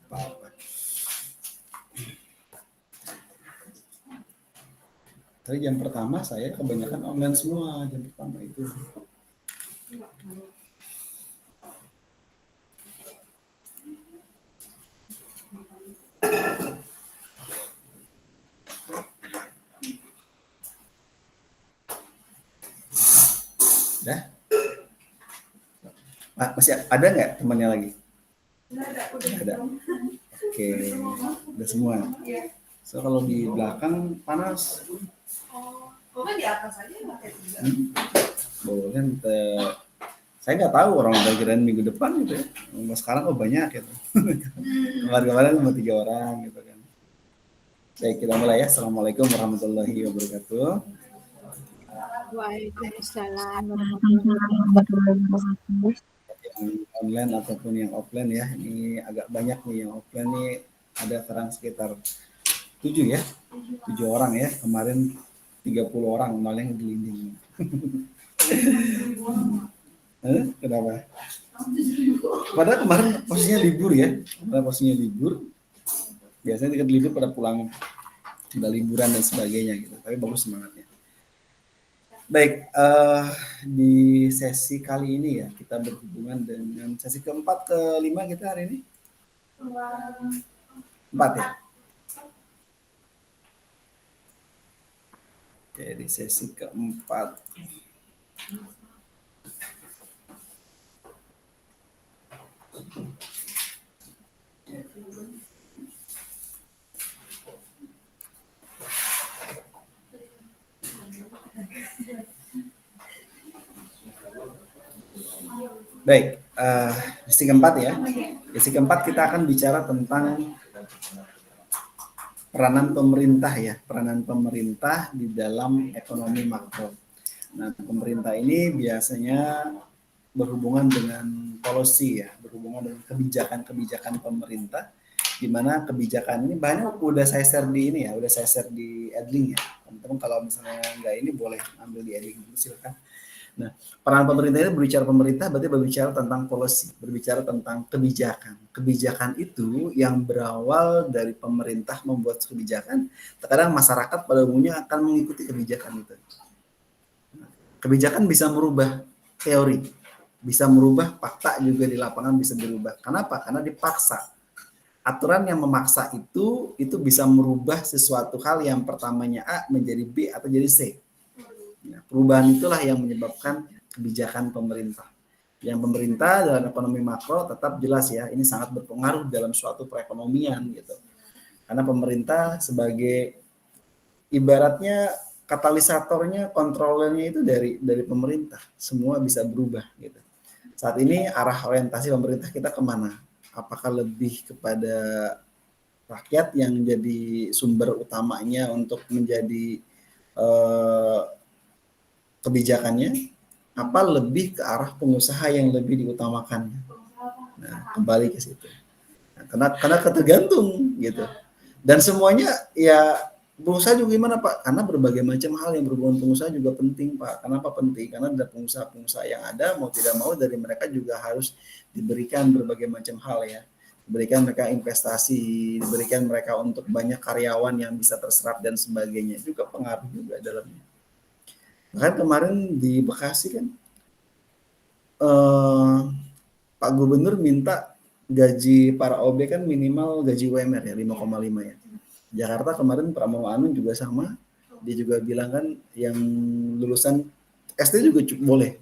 Apa-apa. Tapi jam pertama saya kebanyakan online semua jam pertama itu. Dah? Masih ada nggak temannya lagi? Nggak ada. Oke, udah semua. So kalau di belakang panas. Di atas aja Boleh. Saya nggak tahu orang kira minggu depan gitu ya. Sekarang banyak gitu. Kemarin-kemarin cuma 3 orang gitu kan. Baik, kita mulai ya. Assalamualaikum warahmatullahi wabarakatuh. Waalaikumsalam warahmatullahi wabarakatuh. Yang online ataupun yang offline ya. Ini agak banyak nih yang offline nih, ada sekarang sekitar 7 ya. 7 orang ya. Kemarin 30 orang malah yang gelinding. Kenapa? Padahal kemarin posisinya libur ya. Kemarin posisinya libur. Biasanya dekat libur pada pulang, udah liburan dan sebagainya gitu. Tapi bagus semangatnya. Baik, di sesi kali ini ya kita berhubungan dengan sesi keempat kelima kita hari ini. 4 ya. Oke, di sesi keempat. Baik, sesi keempat ya. Sesi keempat kita akan bicara tentang peranan pemerintah ya, peranan pemerintah di dalam ekonomi makro. Nah, pemerintah ini biasanya berhubungan dengan policy ya, berhubungan dengan kebijakan-kebijakan pemerintah, di mana kebijakan ini banyak udah saya share di ini ya, udah saya share di Adlink ya. Teman-teman kalau misalnya nggak ini boleh ambil di Adlink, silakan. Nah, peran pemerintah ini berbicara pemerintah berarti berbicara tentang policy, berbicara tentang kebijakan. Kebijakan itu yang berawal dari pemerintah membuat kebijakan, terkadang masyarakat pada umumnya akan mengikuti kebijakan itu. Kebijakan bisa merubah teori, bisa merubah fakta juga di lapangan bisa berubah. Kenapa? Karena dipaksa. Aturan yang memaksa itu bisa merubah sesuatu hal yang pertamanya A menjadi B atau jadi C. Nah, perubahan itulah yang menyebabkan kebijakan pemerintah. Yang pemerintah dalam ekonomi makro tetap jelas ya, ini sangat berpengaruh dalam suatu perekonomian gitu. Karena pemerintah sebagai ibaratnya katalisatornya, kontrolernya itu dari pemerintah. Semua bisa berubah gitu. Saat ini arah orientasi pemerintah kita kemana? Apakah lebih kepada rakyat yang jadi sumber utamanya untuk menjadi kebijakannya, apa lebih ke arah pengusaha yang lebih diutamakan? Nah, kembali ke situ. Nah, karena tergantung gitu. Dan semuanya ya pengusaha juga gimana Pak? Karena berbagai macam hal yang berhubungan pengusaha juga penting Pak. Kenapa penting? Karena ada pengusaha-pengusaha yang ada mau tidak mau dari mereka juga harus diberikan berbagai macam hal ya. Diberikan mereka investasi, diberikan mereka untuk banyak karyawan yang bisa terserap dan sebagainya. Juga pengaruh juga dalamnya. Bahkan kemarin di Bekasi kan Pak Gubernur minta gaji para OB kan minimal gaji UMR ya 5,5 ya. Jakarta kemarin Pramono Anung juga sama, dia juga bilang kan yang lulusan SD juga boleh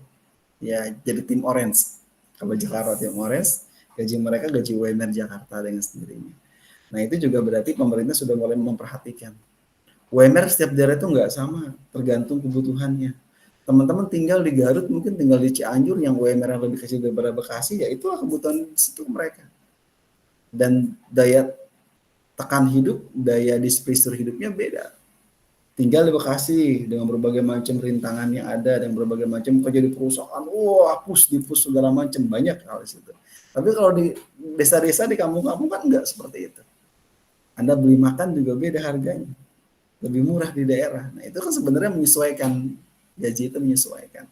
ya jadi tim orange. Kalau Jakarta tim orange, gaji mereka gaji UMR Jakarta dengan sendirinya. Nah itu juga berarti pemerintah sudah mulai memperhatikan. UMR setiap daerah itu nggak sama, tergantung kebutuhannya. Teman-teman tinggal di Garut, mungkin tinggal di Cianjur yang UMR yang lebih kecil daripada Bekasi, ya itulah kebutuhan situ mereka. Dan daya tekan hidup, daya disposisi hidupnya beda. Tinggal di Bekasi dengan berbagai macam rintangan yang ada, dan berbagai macam kerja di perusahaan, hapus, dipus segala macam, banyak hal di situ. Tapi kalau di desa-desa, di kampung-kampung kan enggak seperti itu. Anda beli makan juga beda harganya. Lebih murah di daerah. Nah, itu kan sebenarnya menyesuaikan, gaji itu menyesuaikan.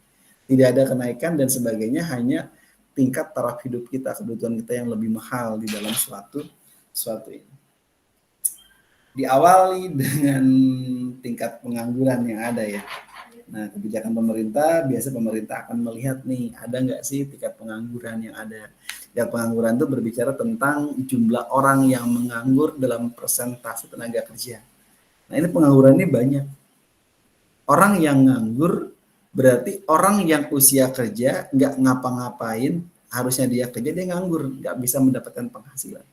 Tidak ada kenaikan dan sebagainya, hanya tingkat taraf hidup kita, kebutuhan kita yang lebih mahal di dalam suatu suatu ini. Diawali dengan tingkat pengangguran yang ada ya. Nah, kebijakan pemerintah, biasa pemerintah akan melihat nih, ada nggak sih tingkat pengangguran yang ada. Tingkat pengangguran itu berbicara tentang jumlah orang yang menganggur dalam persentase tenaga kerja. Nah, ini pengangguran ini banyak. Orang yang nganggur berarti orang yang usia kerja nggak ngapa-ngapain, harusnya dia kerja, dia nganggur, nggak bisa mendapatkan penghasilan.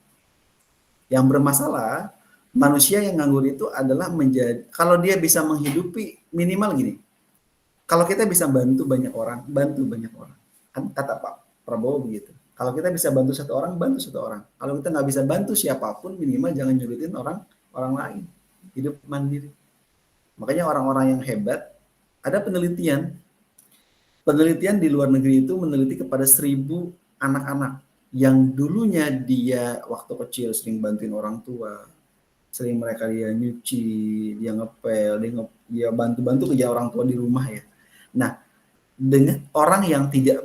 Yang bermasalah, manusia yang nganggur itu adalah menjadi, kalau dia bisa menghidupi minimal gini, kalau kita bisa bantu banyak orang, bantu banyak orang. Kan kata Pak Prabowo begitu. Kalau kita bisa bantu satu orang, bantu satu orang. Kalau kita nggak bisa bantu siapapun, minimal jangan nyulitin orang lain. Hidup mandiri. Makanya orang-orang yang hebat, ada penelitian di luar negeri itu meneliti kepada 1.000 anak-anak yang dulunya dia waktu kecil sering bantuin orang tua, sering mereka dia nyuci, dia ngepel, dia bantu-bantu kerja orang tua di rumah ya. Nah, dengan orang yang tidak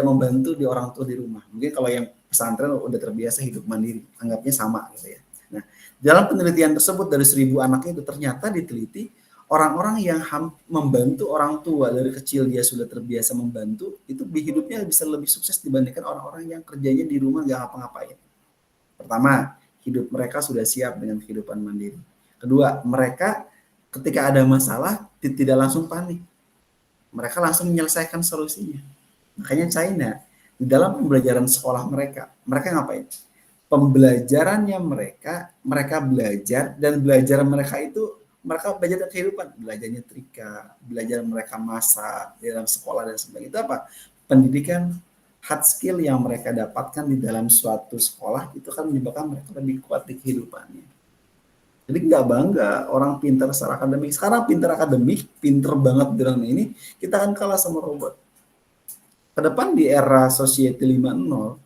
membantu di orang tua di rumah, mungkin kalau yang pesantren udah terbiasa hidup mandiri, anggapnya sama gitu ya. Nah, dalam penelitian tersebut dari 1.000 anak itu ternyata diteliti orang-orang yang membantu orang tua dari kecil dia sudah terbiasa membantu, itu hidupnya bisa lebih sukses dibandingkan orang-orang yang kerjanya di rumah nggak ngapa-ngapain. Pertama, hidup mereka sudah siap dengan kehidupan mandiri. Kedua, mereka ketika ada masalah tidak langsung panik. Mereka langsung menyelesaikan solusinya. Makanya China, di dalam pembelajaran sekolah mereka ngapain? Pembelajarannya mereka belajar, dan belajar mereka itu, mereka belajar kehidupan, belajarnya trika, belajar mereka masak di dalam sekolah dan sebagainya. Itu apa? Pendidikan hard skill yang mereka dapatkan di dalam suatu sekolah itu kan menyebabkan mereka lebih kuat di kehidupannya. Jadi nggak bangga orang pintar secara akademik. Sekarang pintar akademik, pintar banget dalam ini, kita akan kalah sama robot. Kedepan di era Society 5.0,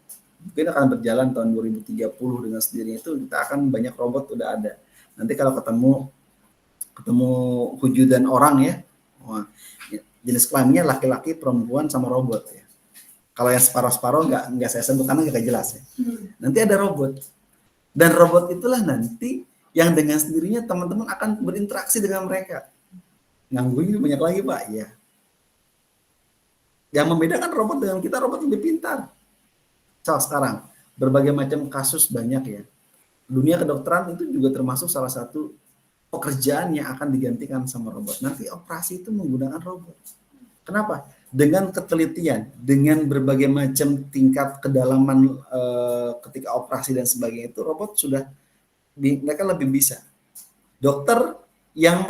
mungkin akan berjalan tahun 2030 dengan sendirinya itu kita akan banyak robot udah ada. Nanti kalau ketemu wujudan orang ya, jenis kelaminnya laki-laki, perempuan sama robot ya. Kalau yang separuh-separuh nggak saya sebut karena nggak jelas ya. Nanti ada robot. Dan robot itulah nanti yang dengan sendirinya teman-teman akan berinteraksi dengan mereka. Nganggunya banyak lagi Pak, ya. Yang membedakan robot dengan kita, robot lebih pintar. So, sekarang berbagai macam kasus banyak ya. Dunia kedokteran itu juga termasuk salah satu pekerjaan yang akan digantikan sama robot. Nanti operasi itu menggunakan robot. Kenapa? Dengan ketelitian, dengan berbagai macam tingkat kedalaman ketika operasi dan sebagainya itu, robot sudah mereka lebih bisa. Dokter yang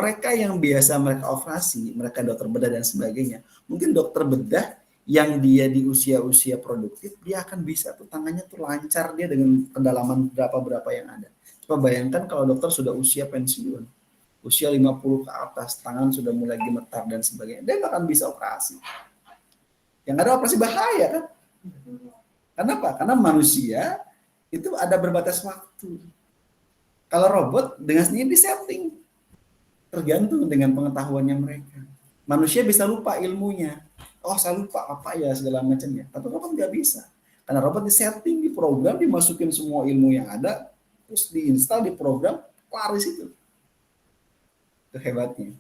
biasa mereka operasi, mereka dokter bedah dan sebagainya, mungkin dokter bedah yang dia di usia-usia produktif, dia akan bisa tuh tangannya tuh lancar dia dengan kedalaman berapa yang ada. Coba bayangkan kalau dokter sudah usia pensiun, usia 50 ke atas, tangan sudah mulai gemetar dan sebagainya, dia nggak akan bisa operasi. Yang ada operasi bahaya kan? Kenapa? Karena manusia itu ada berbatas waktu. Kalau robot dengan sendiri disetting, tergantung dengan pengetahuannya mereka. Manusia bisa lupa ilmunya. Oh, saya lupa apa ya segala macamnya. Tapi robot nggak bisa. Karena robot disetting, diprogram, dimasukin semua ilmu yang ada, terus diinstal, diprogram, laris itu. Itu hebatnya.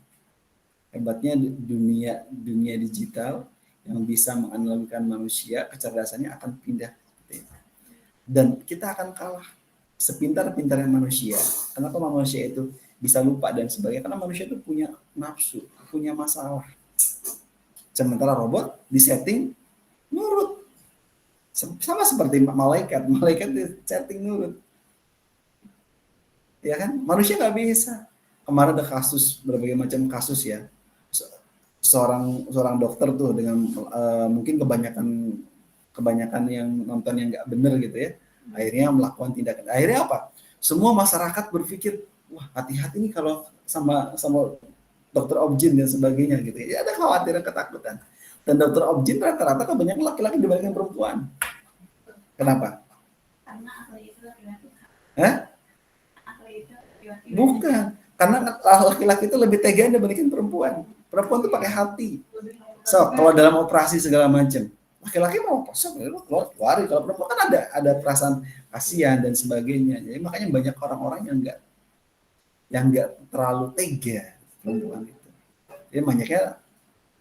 Hebatnya dunia digital yang bisa menganalogikan manusia, kecerdasannya akan pindah. Dan kita akan kalah. Sepintar-pintarnya manusia. Kenapa manusia itu bisa lupa dan sebagainya? Karena manusia itu punya nafsu, punya masalah. Sementara robot disetting nurut. Sama seperti malaikat disetting nurut. Ya kan? Manusia nggak bisa. Kemarin ada kasus, berbagai macam kasus ya. Seorang dokter tuh dengan mungkin kebanyakan yang nonton yang nggak bener gitu ya. Akhirnya melakukan tindakan. Akhirnya apa? Semua masyarakat berpikir, wah hati-hati nih kalau sama dokter objin dan sebagainya gitu. Ya ada khawatiran, ketakutan. Dan dokter objin rata-rata kebanyakan laki-laki dibandingkan perempuan. Kenapa? Karena ahli itu laki-laki. Ahli itu laki-laki. Bukan. Karena laki-laki itu lebih tegaan dibandingkan perempuan. Perempuan tuh pakai hati. So, kalau dalam operasi segala macam, Laki-laki mau kosong ya lu keluar, kalau perempuan kan ada perasaan kasihan dan sebagainya. Jadi makanya banyak orang-orang yang nggak terlalu tega perempuan itu. Jadi banyaknya,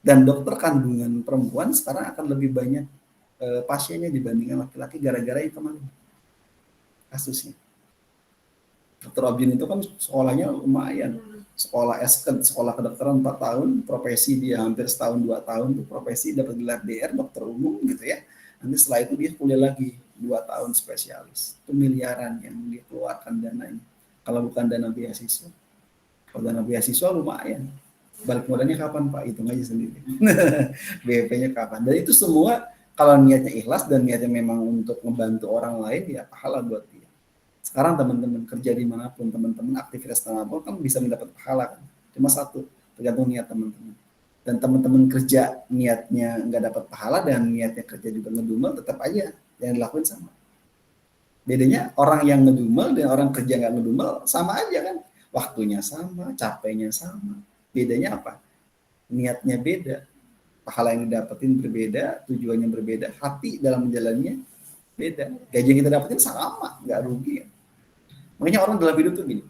dan dokter kandungan perempuan sekarang akan lebih banyak pasiennya dibandingkan laki-laki gara-gara itu kemarin kasusnya. Dokter Objin itu kan sekolahnya lumayan, sekolah sekolah kedokteran 4 tahun, profesi dia hampir setahun 2 tahun tuh profesi, dapat gelar DR dokter umum gitu ya. Nanti setelah itu dia kuliah lagi 2 tahun spesialis. Itu miliaran yang dia keluarkan dananya. Kalau bukan dana beasiswa. Kalau dana beasiswa lumayan. Balik modalnya kapan Pak? Hitung aja sendiri. BP-nya kapan? Dan itu semua kalau niatnya ikhlas dan niatnya memang untuk membantu orang lain, ya pahala buat dia. Sekarang teman-teman kerja dimanapun, teman-teman aktivitas manapun kan bisa mendapat pahala kan. Cuma satu, tergantung niat teman-teman. Dan teman-teman kerja niatnya nggak dapat pahala dan niatnya kerja juga ngedumel, tetap aja yang dilakuin sama. Bedanya orang yang ngedumel dan orang kerja nggak ngedumel sama aja kan. Waktunya sama, capeknya sama. Bedanya apa? Niatnya beda. Pahala yang didapetin berbeda, tujuannya berbeda, hati dalam menjalannya beda. Gaji yang kita dapetin sama, nggak rugi. Makanya orang dalam hidup tuh gini.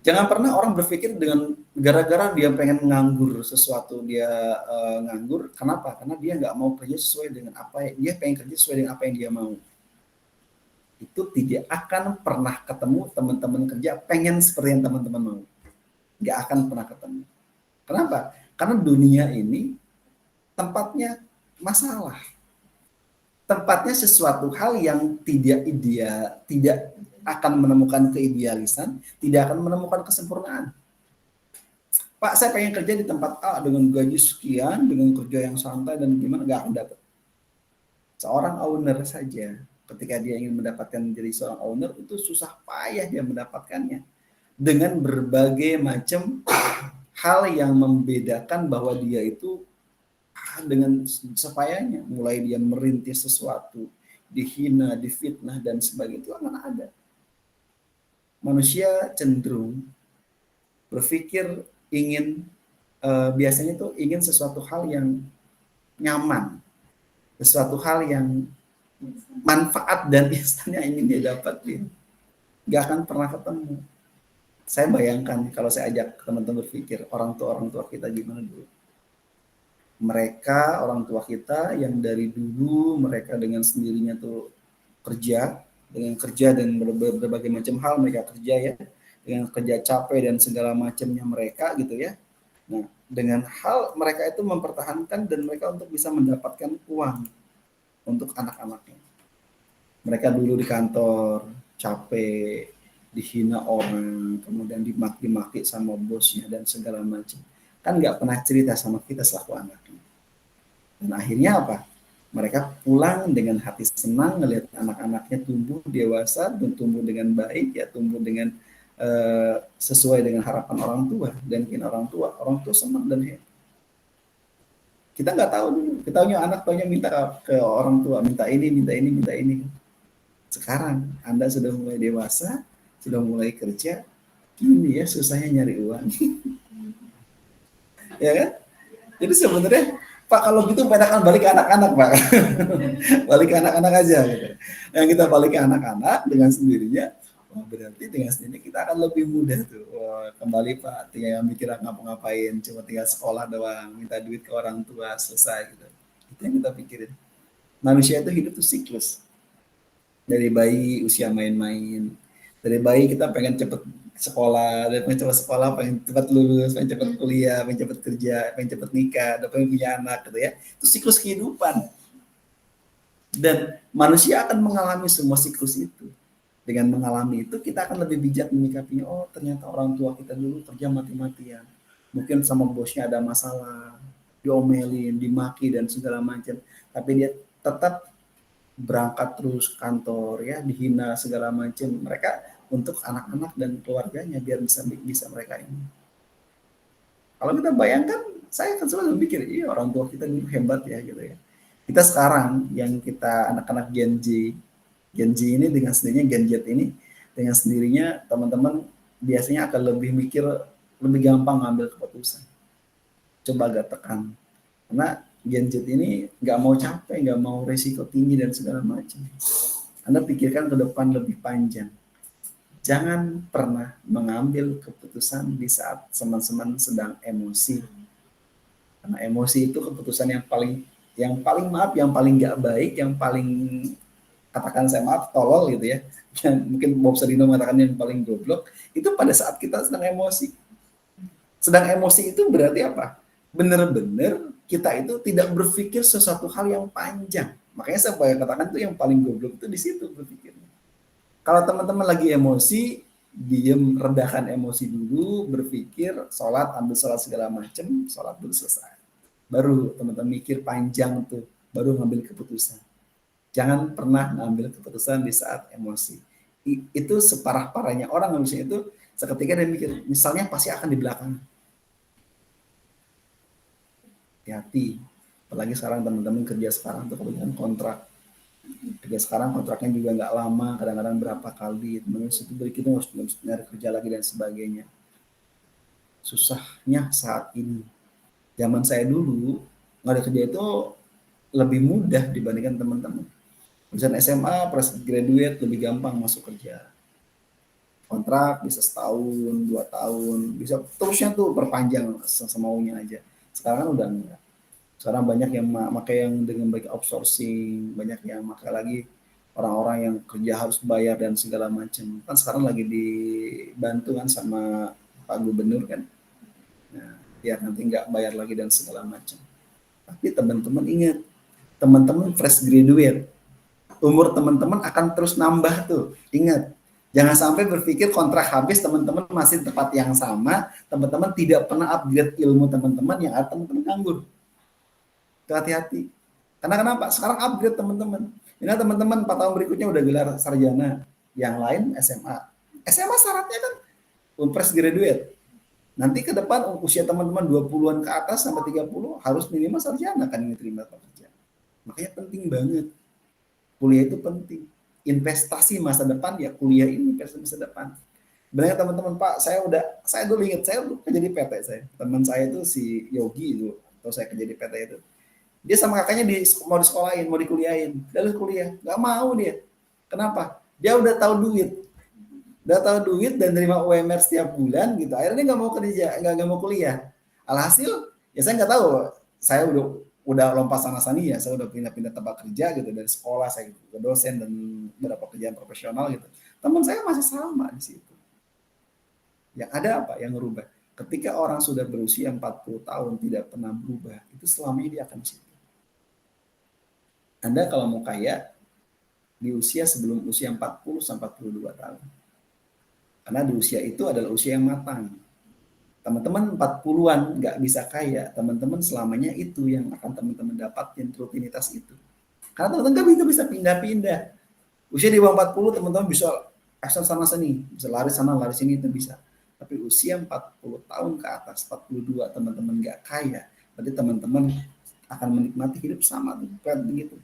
Jangan pernah orang berpikir dengan gara-gara dia pengen nganggur sesuatu, dia nganggur. Kenapa? Karena dia nggak mau kerja sesuai dengan apa yang dia pengen kerja sesuai dengan apa yang dia mau. Itu tidak akan pernah ketemu teman-teman kerja pengen seperti yang teman-teman mau. Nggak akan pernah ketemu. Kenapa? Karena dunia ini tempatnya masalah. Tempatnya sesuatu hal yang tidak ideal, tidak akan menemukan keidealisan, tidak akan menemukan kesempurnaan. Pak, saya pengen kerja di tempat A dengan gaji sekian, dengan kerja yang santai dan gimana, nggak akan dapat. Seorang owner saja, ketika dia ingin mendapatkan menjadi seorang owner, itu susah payah dia mendapatkannya. Dengan berbagai macam hal yang membedakan bahwa dia itu dengan sepayanya, mulai dia merintis sesuatu, dihina, difitnah dan sebagainya, itu akan ada. Manusia cenderung berpikir ingin biasanya tuh ingin sesuatu hal yang nyaman, sesuatu hal yang manfaat dan instan yang ingin dia dapatin, nggak akan pernah ketemu. Saya bayangkan kalau saya ajak teman-teman berpikir orang tua kita gimana dulu. Mereka orang tua kita yang dari dulu mereka dengan sendirinya tuh kerja dan berbagai macam hal mereka kerja ya, dengan kerja capek dan segala macamnya mereka gitu ya. Nah, dengan hal mereka itu mempertahankan dan mereka untuk bisa mendapatkan uang untuk anak-anaknya. Mereka dulu di kantor capek, dihina orang, kemudian dimaki-maki sama bosnya dan segala macam. Kan nggak pernah cerita sama kita selaku anaknya. Dan akhirnya apa? Mereka pulang dengan hati senang melihat anak-anaknya tumbuh dewasa dan tumbuh dengan baik, ya tumbuh dengan sesuai dengan harapan orang tua dan ingin orang tua senang dan happy. Kita nggak tahu dulu, kita tahunya anak tahunya minta ke orang tua, minta ini. Sekarang Anda sudah mulai dewasa, sudah mulai kerja, gini ya susahnya nyari uang. Ya kan? Jadi sebenarnya Pak kalau gitu enakan balik ke anak-anak Pak. Balik ke anak-anak aja gitu. Yang kita balik ke anak-anak dengan sendirinya, berarti dengan sendirinya kita akan lebih mudah tuh. Kembali Pak, tinggal mikir ngapa-ngapain, cuma tinggal sekolah doang, minta duit ke orang tua, selesai gitu. Itu yang kita pikirin. Manusia itu hidup tuh siklus. Dari bayi usia main-main. Dari bayi kita pengen cepet sekolah, pengen cepat sekolah, pengen cepat lulus, pengen cepat kuliah, pengen cepat kerja, pengen cepat nikah, pengen punya anak gitu ya. Itu siklus kehidupan. Dan manusia akan mengalami semua siklus itu. Dengan mengalami itu kita akan lebih bijak menyikapinya. Oh ternyata orang tua kita dulu kerja mati-matian. Mungkin sama bosnya ada masalah, diomelin, dimaki dan segala macam. Tapi dia tetap berangkat terus kantor ya, dihina segala macam. Mereka untuk anak-anak dan keluarganya biar bisa mereka ini. Kalau kita bayangkan, saya kan selalu mikir, iya orang tua kita dulu hebat ya gitu ya. Kita sekarang yang kita anak-anak Gen Z ini dengan sendirinya, Gen Z ini dengan sendirinya teman-teman biasanya akan lebih mikir, lebih gampang ngambil keputusan. Coba agak tekan. Karena Gen Z ini nggak mau capek, nggak mau resiko tinggi dan segala macam. Anda pikirkan ke depan lebih panjang. Jangan pernah mengambil keputusan di saat teman-teman sedang emosi. Karena emosi itu keputusan yang paling nggak baik, yang paling katakan saya maaf tolol gitu ya. Yang mungkin Bob Sadino mengatakan yang paling goblok itu pada saat kita sedang emosi. Sedang emosi itu berarti apa? Benar-benar kita itu tidak berpikir sesuatu hal yang panjang. Makanya saya katakan itu yang paling goblok itu di situ berpikirnya. Kalau teman-teman lagi emosi, diem, redahkan emosi dulu, berpikir, sholat, ambil sholat segala macam, sholat dulu selesai. Baru teman-teman mikir panjang tuh, baru ngambil keputusan. Jangan pernah ngambil keputusan di saat emosi. Itu separah-parahnya orang manusia itu seketika dia mikir, misalnya pasti akan di belakang. Hati-hati. Apalagi sekarang teman-teman kerja sekarang tuh kebanyakan kontrak. Kerja sekarang kontraknya juga nggak lama, kadang-kadang berapa kali. Teman-teman itu berikutnya harus nyari kerja lagi dan sebagainya. Susahnya saat ini. Zaman saya dulu, nggak ada kerja itu lebih mudah dibandingkan teman-teman. Misalnya SMA, fresh graduate lebih gampang masuk kerja. Kontrak bisa setahun, 2 tahun, bisa terusnya tuh perpanjang semaunya aja. Sekarang udah enggak. Sekarang banyak yang pakai yang dengan baik outsourcing, banyak yang pakai lagi orang-orang yang kerja harus bayar dan segala macam. Kan sekarang lagi dibantu kan sama Pak Gubernur kan. Nah, biar nanti nggak bayar lagi dan segala macam. Tapi teman-teman ingat, teman-teman fresh graduate, umur teman-teman akan terus nambah tuh. Ingat, jangan sampai berpikir kontrak habis teman-teman masih tempat yang sama, teman-teman tidak pernah upgrade ilmu teman-teman yang ada teman-teman nganggur. Hati-hati. Karena kenapa? Sekarang upgrade teman-teman. Ini teman-teman 4 tahun berikutnya udah gelar sarjana, yang lain SMA. SMA syaratnya kan fresh graduate. Nanti ke depan usia teman-teman 20-an ke atas sampai 30 harus minimal sarjana kan yang diterima pekerjaan. Makanya penting banget. Kuliah itu penting. Investasi masa depan ya kuliah ini investasi masa depan. Banyak teman-teman, Pak, saya dulu ingat, saya dulu kerja di PT saya. Teman saya itu si Yogi itu, atau saya kerja di PT itu. Dia sama kakaknya mau disekolahin, mau dikuliahin. Lalu kuliah, nggak mau dia. Kenapa? Dia udah tahu duit dan terima UMR setiap bulan gitu. Akhirnya dia nggak mau kerja, nggak mau kuliah. Alhasil, ya saya nggak tahu. Saya udah lompat sana sini ya, saya udah pindah-pindah tempat kerja gitu dari sekolah saya gitu, ke dosen dan beberapa kerjaan profesional gitu. Teman saya masih sama di situ. Yang ada apa yang merubah? Ketika orang sudah berusia 40 tahun tidak pernah berubah, itu selamanya dia akan di situ. Anda kalau mau kaya di usia sebelum usia 40 sampai 42 tahun. Karena di usia itu adalah usia yang matang. Teman-teman 40-an nggak bisa kaya, teman-teman selamanya itu yang akan teman-teman dapatin rutinitas itu. Karena teman-teman nggak bisa pindah-pindah. Usia di bawah 40 teman-teman bisa action sana sini, bisa lari sana lari sini itu bisa. Tapi usia 40 tahun ke atas, 42 teman-teman nggak kaya, berarti teman-teman akan menikmati hidup sama tuh kan begitu.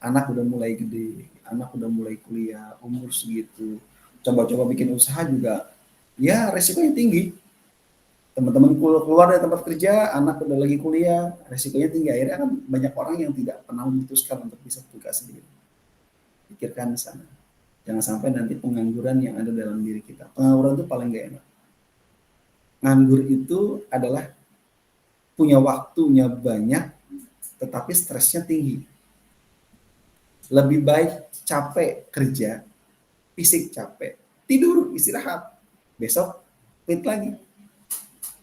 Anak udah mulai gede, anak udah mulai kuliah, umur segitu, coba-coba bikin usaha juga, ya resikonya tinggi. Teman-teman keluar dari tempat kerja, anak udah lagi kuliah, resikonya tinggi. Akhirnya kan banyak orang yang tidak pernah memutuskan untuk bisa buka sendiri. Pikirkan di sana. Jangan sampai nanti pengangguran yang ada dalam diri kita. Pengangguran itu paling gak enak. Nganggur itu adalah punya waktunya banyak, tetapi stresnya tinggi. Lebih baik capek kerja, fisik capek, tidur, istirahat. Besok fit lagi.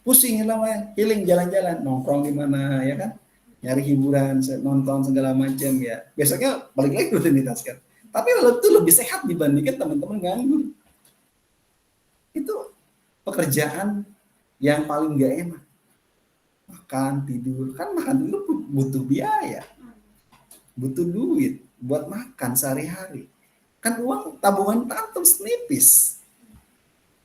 Pusing namanya, healing jalan-jalan, nongkrong di mana ya kan, nyari hiburan, nonton segala macam ya. Besoknya balik lagi rutinitas kan. Tapi itu lebih sehat dibandingkan teman-teman nganggur. Itu pekerjaan yang paling gak enak. Makan, tidur, kan makan tidur butuh biaya, butuh duit buat makan sehari-hari. Kan uang tabungan terus nipis.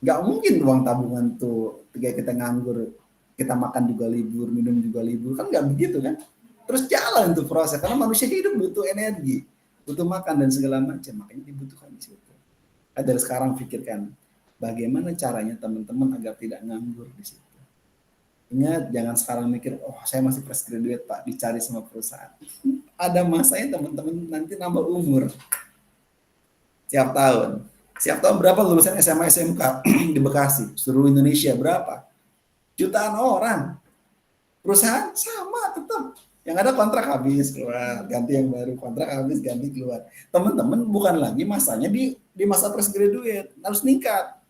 Gak mungkin uang tabungan tuh ketika kita nganggur, kita makan juga libur, minum juga libur, kan gak begitu kan. Terus jalan tuh proses, karena manusia hidup butuh energi, butuh makan dan segala macam, makanya dibutuhkan di situ. Dari sekarang pikirkan bagaimana caranya teman-teman agar tidak nganggur di situ. Ingat, jangan sekarang mikir, oh saya masih fresh graduate Pak, dicari sama perusahaan. Ada masanya teman-teman nanti nambah umur. Tiap tahun. Setiap tahun berapa lulusan SMA SMK di Bekasi? Seluruh Indonesia berapa? Jutaan orang. Perusahaan sama tetap. Yang ada kontrak habis keluar, ganti yang baru, kontrak habis ganti keluar. Teman-teman bukan lagi masanya di masa fresh graduate, harus meningkat.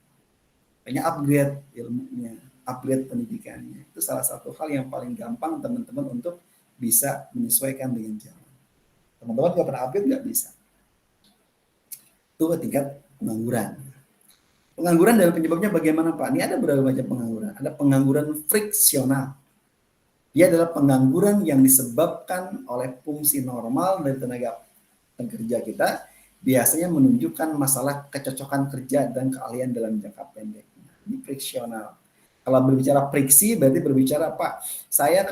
Banyak upgrade ilmunya, upgrade pendidikannya. Itu salah satu hal yang paling gampang teman-teman untuk bisa menyesuaikan dengan zaman. Teman-teman nggak pernah upgrade nggak bisa. Itu tingkat pengangguran. Pengangguran dari penyebabnya bagaimana Pak? Ini ada berbagai macam pengangguran. Ada pengangguran friksional. Dia adalah pengangguran yang disebabkan oleh fungsi normal dari tenaga kerja kita, biasanya menunjukkan masalah kecocokan kerja dan keahlian dalam jangka pendek. Ini friksional. Kalau berbicara friksi berarti berbicara Pak,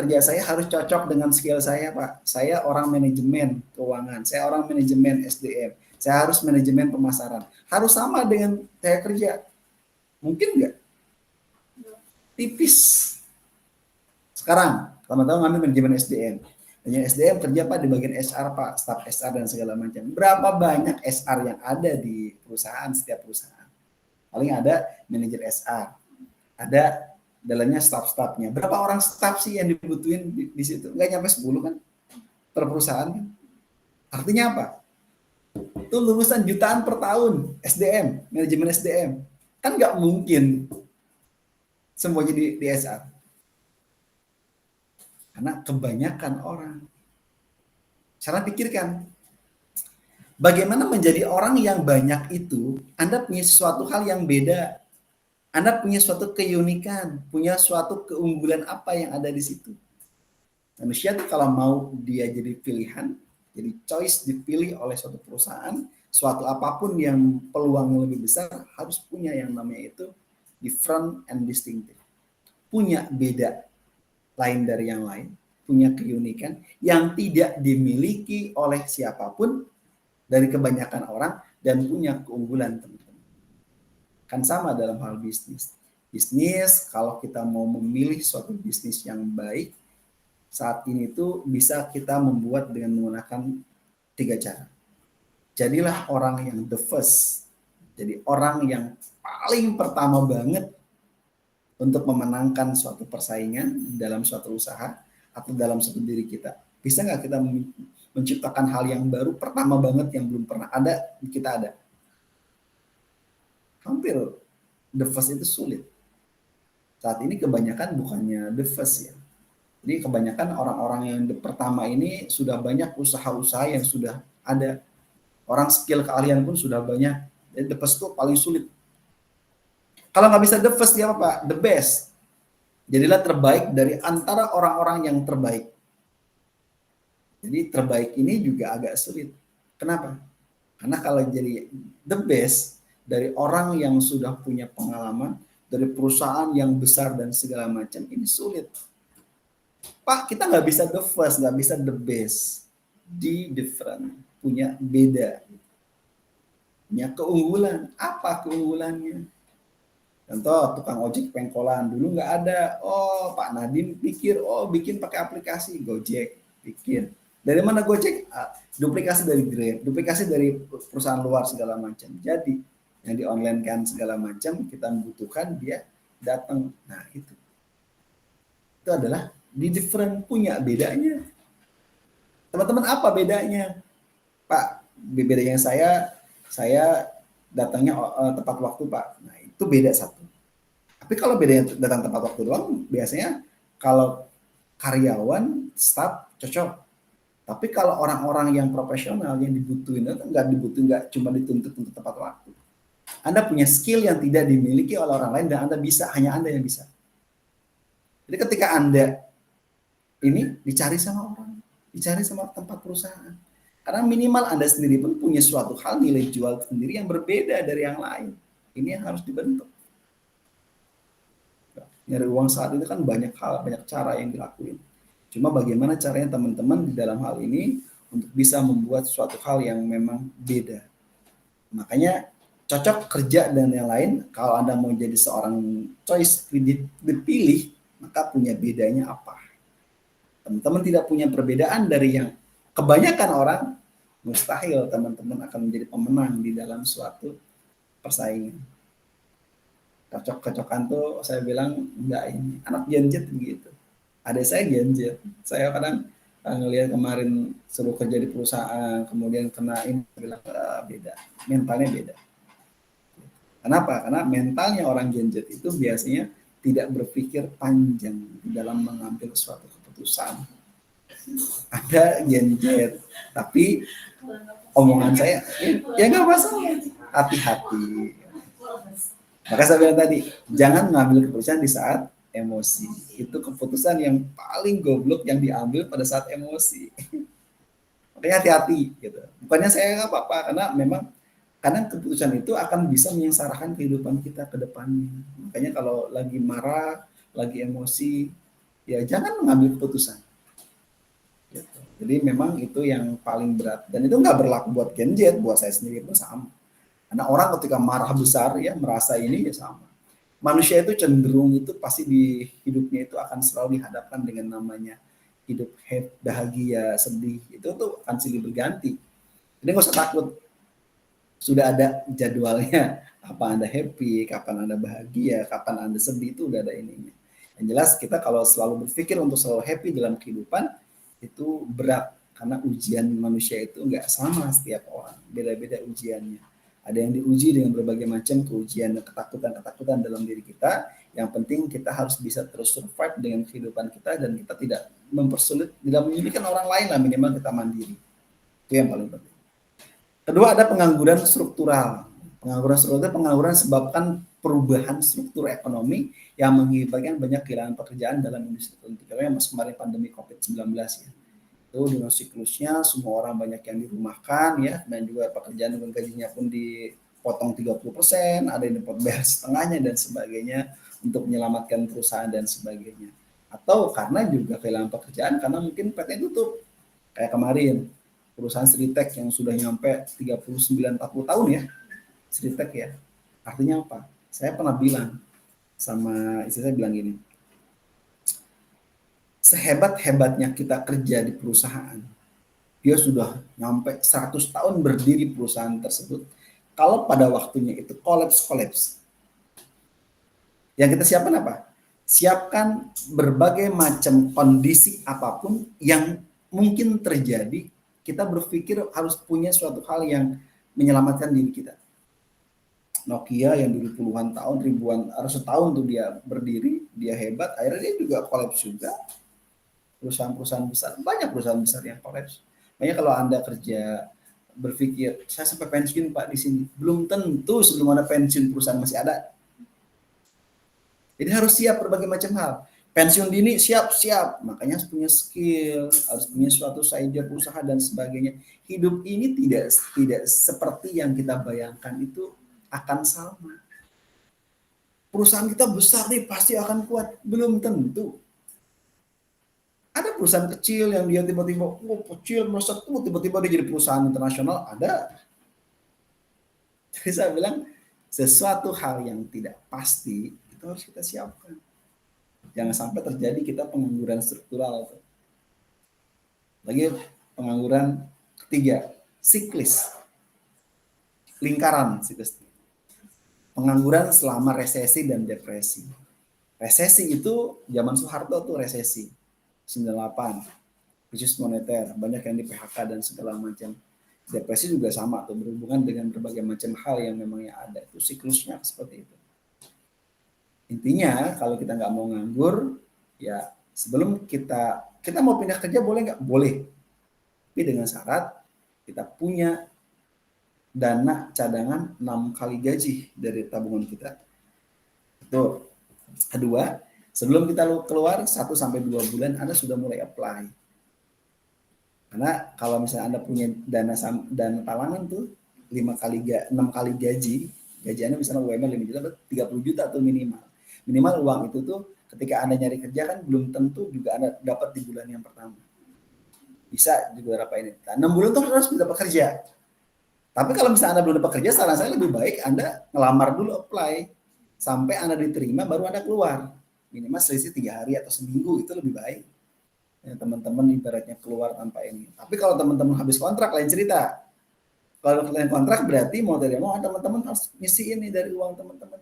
kerja saya harus cocok dengan skill saya Pak. Saya orang manajemen keuangan, saya orang manajemen SDM, saya harus manajemen pemasaran. Harus sama dengan saya kerja. Mungkin nggak? Tipis. Sekarang, teman-teman ngambil manajemen SDM. Manajemen SDM kerja Pak di bagian HR Pak, staf HR dan segala macam. Berapa banyak HR yang ada di perusahaan, setiap perusahaan? Paling ada manajer HR, ada dalamnya staf-stafnya. Berapa orang staf sih yang dibutuhin di situ? Nggak nyampe 10 kan per perusahaan. Artinya apa? Itu lulusan jutaan per tahun SDM, manajemen SDM. Kan nggak mungkin semuanya di HR. Karena kebanyakan orang. Cara pikirkan, bagaimana menjadi orang yang banyak itu, Anda punya sesuatu hal yang beda. Anda punya suatu keunikan, punya suatu keunggulan apa yang ada di situ. Manusia tuh kalau mau dia jadi pilihan, jadi choice dipilih oleh suatu perusahaan, suatu apapun yang peluangnya lebih besar, harus punya yang namanya itu different and distinctive. Punya beda lain dari yang lain, punya keunikan yang tidak dimiliki oleh siapapun dari kebanyakan orang dan punya keunggulan teman-teman. Kan sama dalam hal bisnis. Bisnis kalau kita mau memilih suatu bisnis yang baik, saat ini tuh bisa kita membuat dengan menggunakan 3 cara. Jadilah orang yang the first. Jadi orang yang paling pertama banget untuk memenangkan suatu persaingan dalam suatu usaha atau dalam suatu diri kita. Bisa nggak kita menciptakan hal yang baru pertama banget yang belum pernah ada, kita ada? Hampir the first itu sulit. Saat ini kebanyakan bukannya the first ya. Jadi kebanyakan orang-orang yang pertama ini sudah banyak usaha-usaha yang sudah ada. Orang skill keahlian pun sudah banyak. Jadi the first itu paling sulit. Kalau nggak bisa the first, dia apa Pak? The best. Jadilah terbaik dari antara orang-orang yang terbaik. Jadi terbaik ini juga agak sulit. Kenapa? Karena kalau jadi the best dari orang yang sudah punya pengalaman, dari perusahaan yang besar dan segala macam, ini sulit. Pak, kita nggak bisa the first, nggak bisa the best. Di different, punya beda. Punya keunggulan. Apa keunggulannya? Contoh tukang ojek pengkolan dulu nggak ada. Oh Pak Nadiem pikir, oh bikin pakai aplikasi Gojek, bikin. Dari mana Gojek? Duplikasi dari Grab, duplikasi dari perusahaan luar segala macam. Jadi yang di online kan segala macam kita membutuhkan dia datang. Nah itu adalah di different, punya bedanya. Teman-teman apa bedanya? Pak, bedanya saya datangnya tepat waktu Pak. Nah itu beda satu. Tapi kalau bedanya datang tepat waktu doang, biasanya kalau karyawan, staff cocok. Tapi kalau orang-orang yang profesional yang dibutuhin, nggak cuma dituntut untuk tepat waktu. Anda punya skill yang tidak dimiliki oleh orang lain dan Anda bisa, hanya Anda yang bisa. Jadi ketika Anda ini dicari sama orang, dicari sama tempat perusahaan. Karena minimal Anda sendiri pun punya suatu hal nilai jual sendiri yang berbeda dari yang lain. Ini yang harus dibentuk. Nyari uang saat itu kan banyak hal, banyak cara yang dilakuin. Cuma bagaimana caranya teman-teman di dalam hal ini untuk bisa membuat suatu hal yang memang beda. Makanya cocok kerja dan yang lain, kalau Anda mau jadi seorang choice dipilih, maka punya bedanya apa? Teman-teman tidak punya perbedaan dari yang kebanyakan orang, mustahil teman-teman akan menjadi pemenang di dalam suatu persaingan. Cocok-cocokan tuh saya bilang enggak, ini anak Gen Z begitu. Ada saya Gen Z, saya kadang ngelihat kemarin suruh kerja di perusahaan, kemudian kena ini, bilang beda, mentalnya beda. Kenapa? Karena mentalnya orang Gen Z itu biasanya tidak berpikir panjang di dalam mengambil suatu keputusan. Ada Gen Z, tapi omongan saya ya nggak masalah, hati-hati. Maka saya bilang tadi, jangan mengambil keputusan di saat emosi. Itu keputusan yang paling goblok yang diambil pada saat emosi. Makanya hati-hati gitu. Bukannya saya nggak apa-apa, karena memang kadang keputusan itu akan bisa menyengsarakan kehidupan kita ke depannya. Makanya kalau lagi marah, lagi emosi, ya jangan mengambil keputusan. Gitu. Jadi memang itu yang paling berat. Dan itu nggak berlaku buat Gen Z, buat saya sendiri pun sama. Karena orang ketika marah besar ya merasa ini ya sama. Manusia itu cenderung itu pasti di hidupnya itu akan selalu dihadapkan dengan namanya hidup bahagia, sedih. Itu tuh akan silih berganti. Jadi nggak usah takut. Sudah ada jadwalnya, kapan Anda happy, kapan Anda bahagia, kapan Anda sedih, itu udah ada ininya. Yang jelas kita kalau selalu berpikir untuk selalu happy dalam kehidupan, itu berat. Karena ujian manusia itu nggak sama setiap orang, beda-beda ujiannya. Ada yang diuji dengan berbagai macam keujian dan ketakutan-ketakutan dalam diri kita. Yang penting kita harus bisa terus survive dengan kehidupan kita dan kita tidak mempersulit, tidak menyulitkan orang lain lah, minimal kita mandiri. Itu yang paling penting. Kedua ada pengangguran struktural. Pengangguran struktural itu pengangguran disebabkan perubahan struktur ekonomi yang mengakibatkan banyak kehilangan pekerjaan dalam industri tertentu. Karena mas kemarin pandemi COVID-19 ya. Itu dengan siklusnya semua orang banyak yang dirumahkan ya, dan juga pekerjaan dengan gajinya pun dipotong 30%, ada yang dapat bayar setengahnya dan sebagainya untuk menyelamatkan perusahaan dan sebagainya. Atau karena juga kehilangan pekerjaan karena mungkin PT tutup. Kayak kemarin perusahaan Sritek yang sudah nyampe 39-40 tahun ya, Sritek ya. Artinya apa? Saya pernah bilang sama istri saya bilang gini, sehebat-hebatnya kita kerja di perusahaan, dia sudah nyampe 100 tahun berdiri perusahaan tersebut, kalau pada waktunya itu kolaps, yang kita siapkan apa? Siapkan berbagai macam kondisi apapun yang mungkin terjadi, kita berpikir harus punya suatu hal yang menyelamatkan diri kita. Nokia yang dulu puluhan tahun, ribuan, harus setahun tuh dia berdiri, dia hebat, akhirnya dia juga kolaps juga. Perusahaan-perusahaan besar, banyak perusahaan besar yang kolaps. Makanya kalau Anda kerja berpikir, saya sampai pensiun Pak di sini, belum tentu sebelum Anda pensiun perusahaan masih ada. Jadi harus siap berbagai macam hal. Pensiun dini siap, makanya harus punya skill, harus punya suatu side job, usaha dan sebagainya. Hidup ini tidak seperti yang kita bayangkan itu akan sama. Perusahaan kita besar nih pasti akan kuat, belum tentu. Ada perusahaan kecil yang dia tiba-tiba, kecil merasa tiba-tiba dia jadi perusahaan internasional, ada. Jadi saya bilang, sesuatu hal yang tidak pasti, itu harus kita siapkan. Jangan sampai terjadi kita pengangguran struktural. Lagi pengangguran ketiga, siklis. Lingkaran siklus. Pengangguran selama resesi dan depresi. Resesi itu zaman Soeharto tuh resesi. 98, krisis moneter, banyak yang di PHK dan segala macam. Depresi juga sama tuh, berhubungan dengan berbagai macam hal yang memangnya ada. Itu siklusnya seperti itu. Intinya kalau kita nggak mau nganggur, ya sebelum kita mau pindah kerja boleh nggak? Boleh. Tapi dengan syarat kita punya dana cadangan 6 kali gaji dari tabungan kita. Itu. Kedua, sebelum kita keluar 1-2 bulan Anda sudah mulai apply. Karena kalau misalnya Anda punya dana talangan tuh 6 kali gaji Anda misalnya UMR 5 juta, 30 juta tuh minimal. Minimal uang itu tuh ketika Anda nyari kerja kan belum tentu juga Anda dapat di bulan yang pertama. Bisa juga berapa ini. 6 bulan tuh harus dapat kerja. Tapi kalau misalnya Anda belum dapat kerja, saran saya lebih baik Anda ngelamar dulu, apply sampai Anda diterima baru Anda keluar. minimal selisih 3 hari atau seminggu itu lebih baik. Ya, teman-teman ibaratnya keluar tanpa ini. Tapi kalau teman-teman habis kontrak lain cerita. Kalau kalian kontrak berarti mau tidak mau teman-teman harus ngisi ini dari uang teman-teman.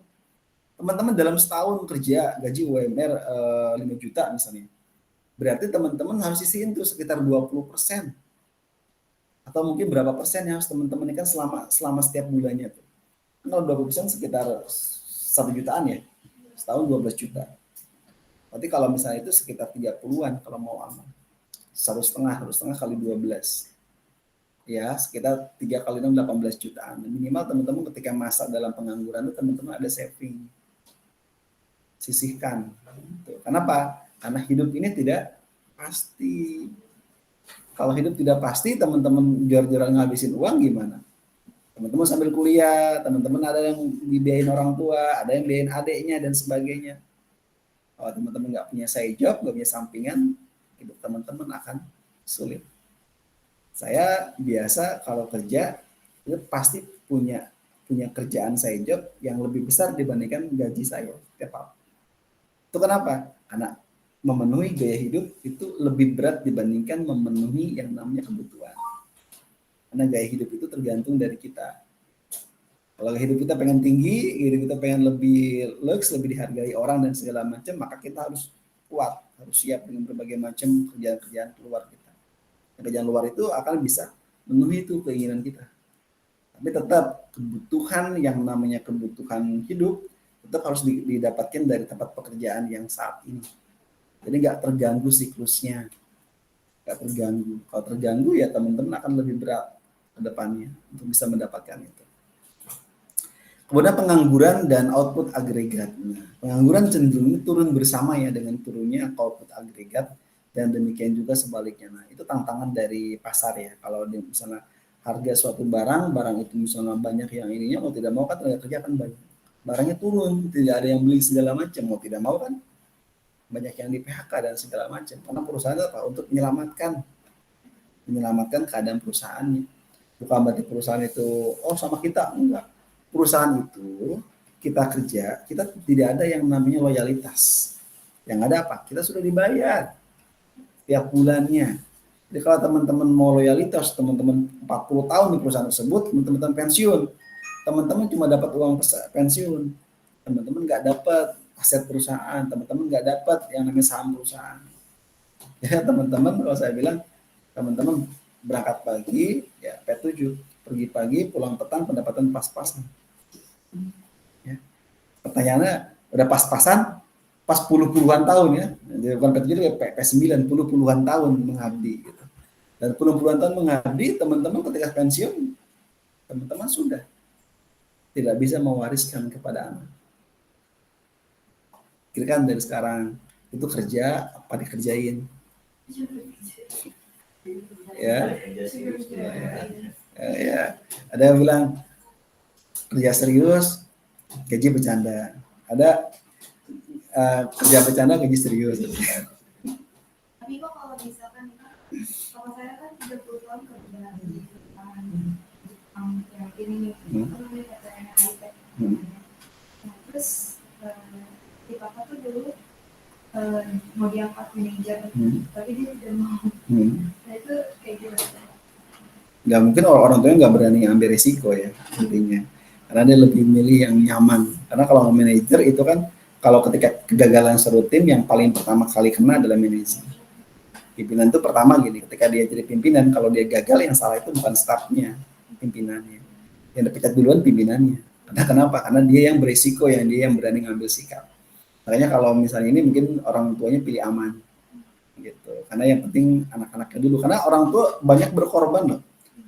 Teman-teman dalam setahun kerja gaji UMR 5 juta misalnya. Berarti teman-teman harus isiin tuh sekitar 20%. Atau mungkin berapa persen yang harus teman-teman ini kan selama setiap bulannya tuh. Kalau 20% sekitar 1 jutaan ya. Setahun 12 juta. Berarti kalau misalnya itu sekitar 30-an kalau mau aman. 1,5 kali 12. Ya, sekitar 3 kali 6 18 jutaan. Minimal teman-teman ketika masa dalam pengangguran itu teman-teman ada saving. Sisihkan. Kenapa? Karena hidup ini tidak pasti. Kalau hidup tidak pasti, teman-teman jor-joran ngabisin uang gimana? Teman-teman sambil kuliah, teman-teman ada yang dibiayain orang tua, ada yang biayain adiknya dan sebagainya. Kalau teman-teman nggak punya side job, nggak punya sampingan, hidup teman-teman akan sulit. Saya biasa kalau kerja itu pasti punya kerjaan side job yang lebih besar dibandingkan gaji saya tiap tahun. Itu kenapa? Karena memenuhi gaya hidup itu lebih berat dibandingkan memenuhi yang namanya kebutuhan. Karena gaya hidup itu tergantung dari kita. Kalau gaya hidup kita pengen tinggi, gaya hidup kita pengen lebih lux, lebih dihargai orang dan segala macam, maka kita harus kuat, harus siap dengan berbagai macam kerjaan-kerjaan keluar kita. Kerjaan luar itu akan bisa memenuhi itu keinginan kita. Tapi tetap kebutuhan yang namanya kebutuhan hidup tetap harus didapatkan dari tempat pekerjaan yang saat ini. Jadi nggak terganggu siklusnya, nggak terganggu. Kalau terganggu ya teman-teman akan lebih berat ke depannya untuk bisa mendapatkan itu. Kemudian pengangguran dan output agregat. Nah, pengangguran cenderung turun bersama ya dengan turunnya output agregat dan demikian juga sebaliknya. Nah, itu tantangan dari pasar ya. Kalau misalnya harga suatu barang itu misalnya banyak yang ininya, mau tidak mau kan tenaga kerja kan banyak. Barangnya turun, tidak ada yang beli segala macam, mau tidak mau kan banyak yang di PHK dan segala macam. Karena perusahaan itu apa? Untuk menyelamatkan keadaan perusahaannya. Bukan berarti perusahaan itu sama kita, enggak. Perusahaan itu kita kerja, kita tidak ada yang namanya loyalitas. Yang ada apa? Kita sudah dibayar tiap bulannya. Jadi kalau teman-teman mau loyalitas, teman-teman 40 tahun di perusahaan tersebut, teman-teman pensiun, teman-teman cuma dapat uang pensiun, teman-teman nggak dapat aset perusahaan, teman-teman nggak dapat yang namanya saham perusahaan. Ya teman-teman, kalau saya bilang, teman-teman berangkat pagi, ya P7, pergi pagi, pulang petang, pendapatan pas-pasan. Ya. Pertanyaannya, udah pas-pasan, pas puluhan tahun ya, jadi bukan P7 juga P9, puluhan tahun mengabdi gitu. Dan puluhan tahun mengabdi, teman-teman ketika pensiun, teman-teman sudah tidak bisa mewariskan kepada anak. Kira-kira dari sekarang itu kerja apa dikerjain? Ya. Ada yang bilang kerja serius, gaji bercanda. Ada kerja bercanda, gaji serius. Tapi kok kalau misalkan kalau saya kan 30 tahun kerja di perusahaan yang ini nih, kan namanya PTN iPad. Nah, terus si papa tuh dulu mau diangkat manajer, tapi dia tidak mau. Nah itu kayak gimana? Nggak mungkin orang tuanya nggak berani ambil risiko ya intinya, karena dia lebih milih yang nyaman. Karena kalau manajer itu kan kalau ketika kegagalan suatu tim yang paling pertama kali kena adalah manajer. Pimpinan itu pertama gini, ketika dia jadi pimpinan, kalau dia gagal yang salah itu bukan stafnya, pimpinannya. Yang dipecat duluan pimpinannya. Karena kenapa? Karena dia yang berisiko, dia yang berani ngambil sikap. Makanya kalau misalnya ini mungkin orang tuanya pilih aman gitu. Karena yang penting anak-anaknya dulu. Karena orang tua banyak berkorban loh.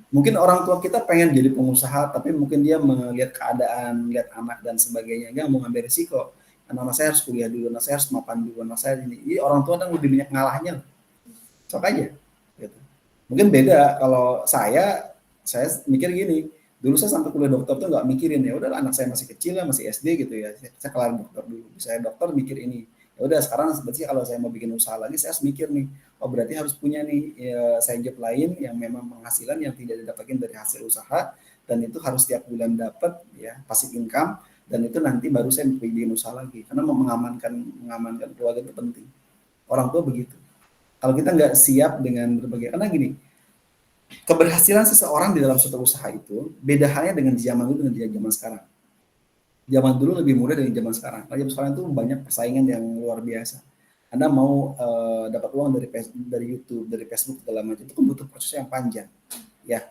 Mungkin orang tua kita pengen jadi pengusaha, tapi mungkin dia melihat keadaan, lihat anak dan sebagainya, nggak mau ngambil risiko. Anak saya harus kuliah dulu, anak saya harus mapan dulu, anak saya ini. Jadi orang tua kan lebih banyak ngalahnya. Sok aja. Gitu. Mungkin beda kalau saya mikir gini, dulu saya sampai kuliah dokter tuh nggak mikirin, ya udah anak saya masih kecil lah, masih SD gitu ya, saya kelar dokter dulu. Saya dokter mikir ini, ya udah sekarang seperti kalau saya mau bikin usaha lagi, saya harus mikir nih, berarti harus punya nih side job lain yang memang penghasilan yang tidak didapatkan dari hasil usaha, dan itu harus tiap bulan dapat ya passive income, Dan itu nanti baru saya bikin usaha lagi, karena mengamankan keluarga itu penting. Orang tua begitu. Kalau kita nggak siap dengan berbagai, karena gini, keberhasilan seseorang di dalam suatu usaha itu beda halnya dengan di zaman dulu dengan di zaman sekarang. Zaman dulu lebih mudah dari zaman sekarang. Kalau zaman sekarang itu banyak persaingan yang luar biasa. Anda mau dapat uang dari YouTube, dari Facebook segala macam, itu kan butuh proses yang panjang. Ya,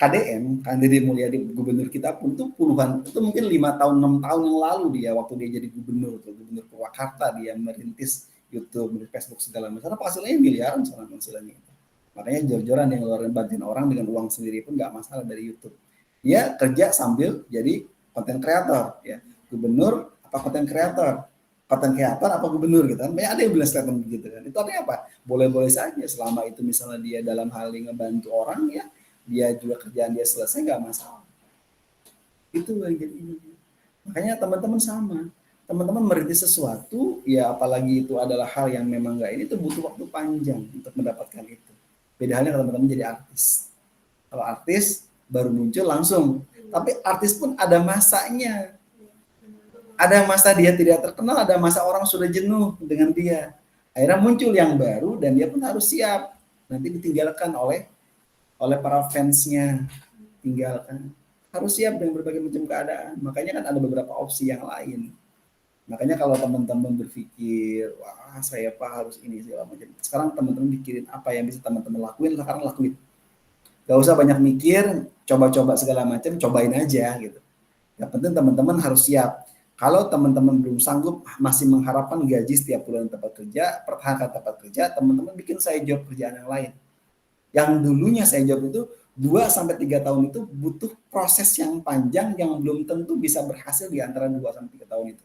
KDM, Kandidi Mulyadi gubernur kita pun itu puluhan, itu mungkin 5 tahun 6 tahun yang lalu dia waktu dia jadi gubernur Purwakarta, dia merintis YouTube, merintis Facebook segala macam. Karena penghasilannya miliaran soalnya penghasilannya. Makanya jor-joran yang ngeluarin bantuin orang dengan uang sendiri pun nggak masalah dari YouTube. Dia kerja sambil jadi konten kreator, ya. Gubernur apa konten kreator? Konten kreator apa gubernur gitu kan? Banyak ada yang bilang statement begitu kan. Itu artinya apa? Boleh-boleh saja selama itu misalnya dia dalam hal yang ngebantu orang, ya dia juga kerjaan dia selesai nggak masalah. Itu yang jadi ini. Makanya teman-teman sama. Teman-teman merintis sesuatu, ya apalagi itu adalah hal yang memang nggak ini, itu butuh waktu panjang untuk mendapatkan itu. Beda halnya kalau teman-teman jadi artis. Kalau artis baru muncul langsung. Tapi artis pun ada masanya. Ada masa dia tidak terkenal, ada masa orang sudah jenuh dengan dia. Akhirnya muncul yang baru dan dia pun harus siap. Nanti ditinggalkan oleh para fansnya. Tinggalkan. Harus siap dengan berbagai macam keadaan. Makanya kan ada beberapa opsi yang lain. Makanya kalau teman-teman berpikir, wah saya Pak harus ini segala macam. Sekarang teman-teman pikirin apa yang bisa teman-teman lakuin, sekarang lakuin. Gak usah banyak mikir, coba-coba segala macam, cobain aja gitu. Yang penting teman-teman harus siap. Kalau teman-teman belum sanggup, masih mengharapkan gaji setiap bulan tempat kerja, pertahankan tempat kerja, teman-teman bikin side job kerjaan yang lain. Yang dulunya side job itu 2-3 tahun itu butuh proses yang panjang yang belum tentu bisa berhasil di antara 2-3 tahun itu.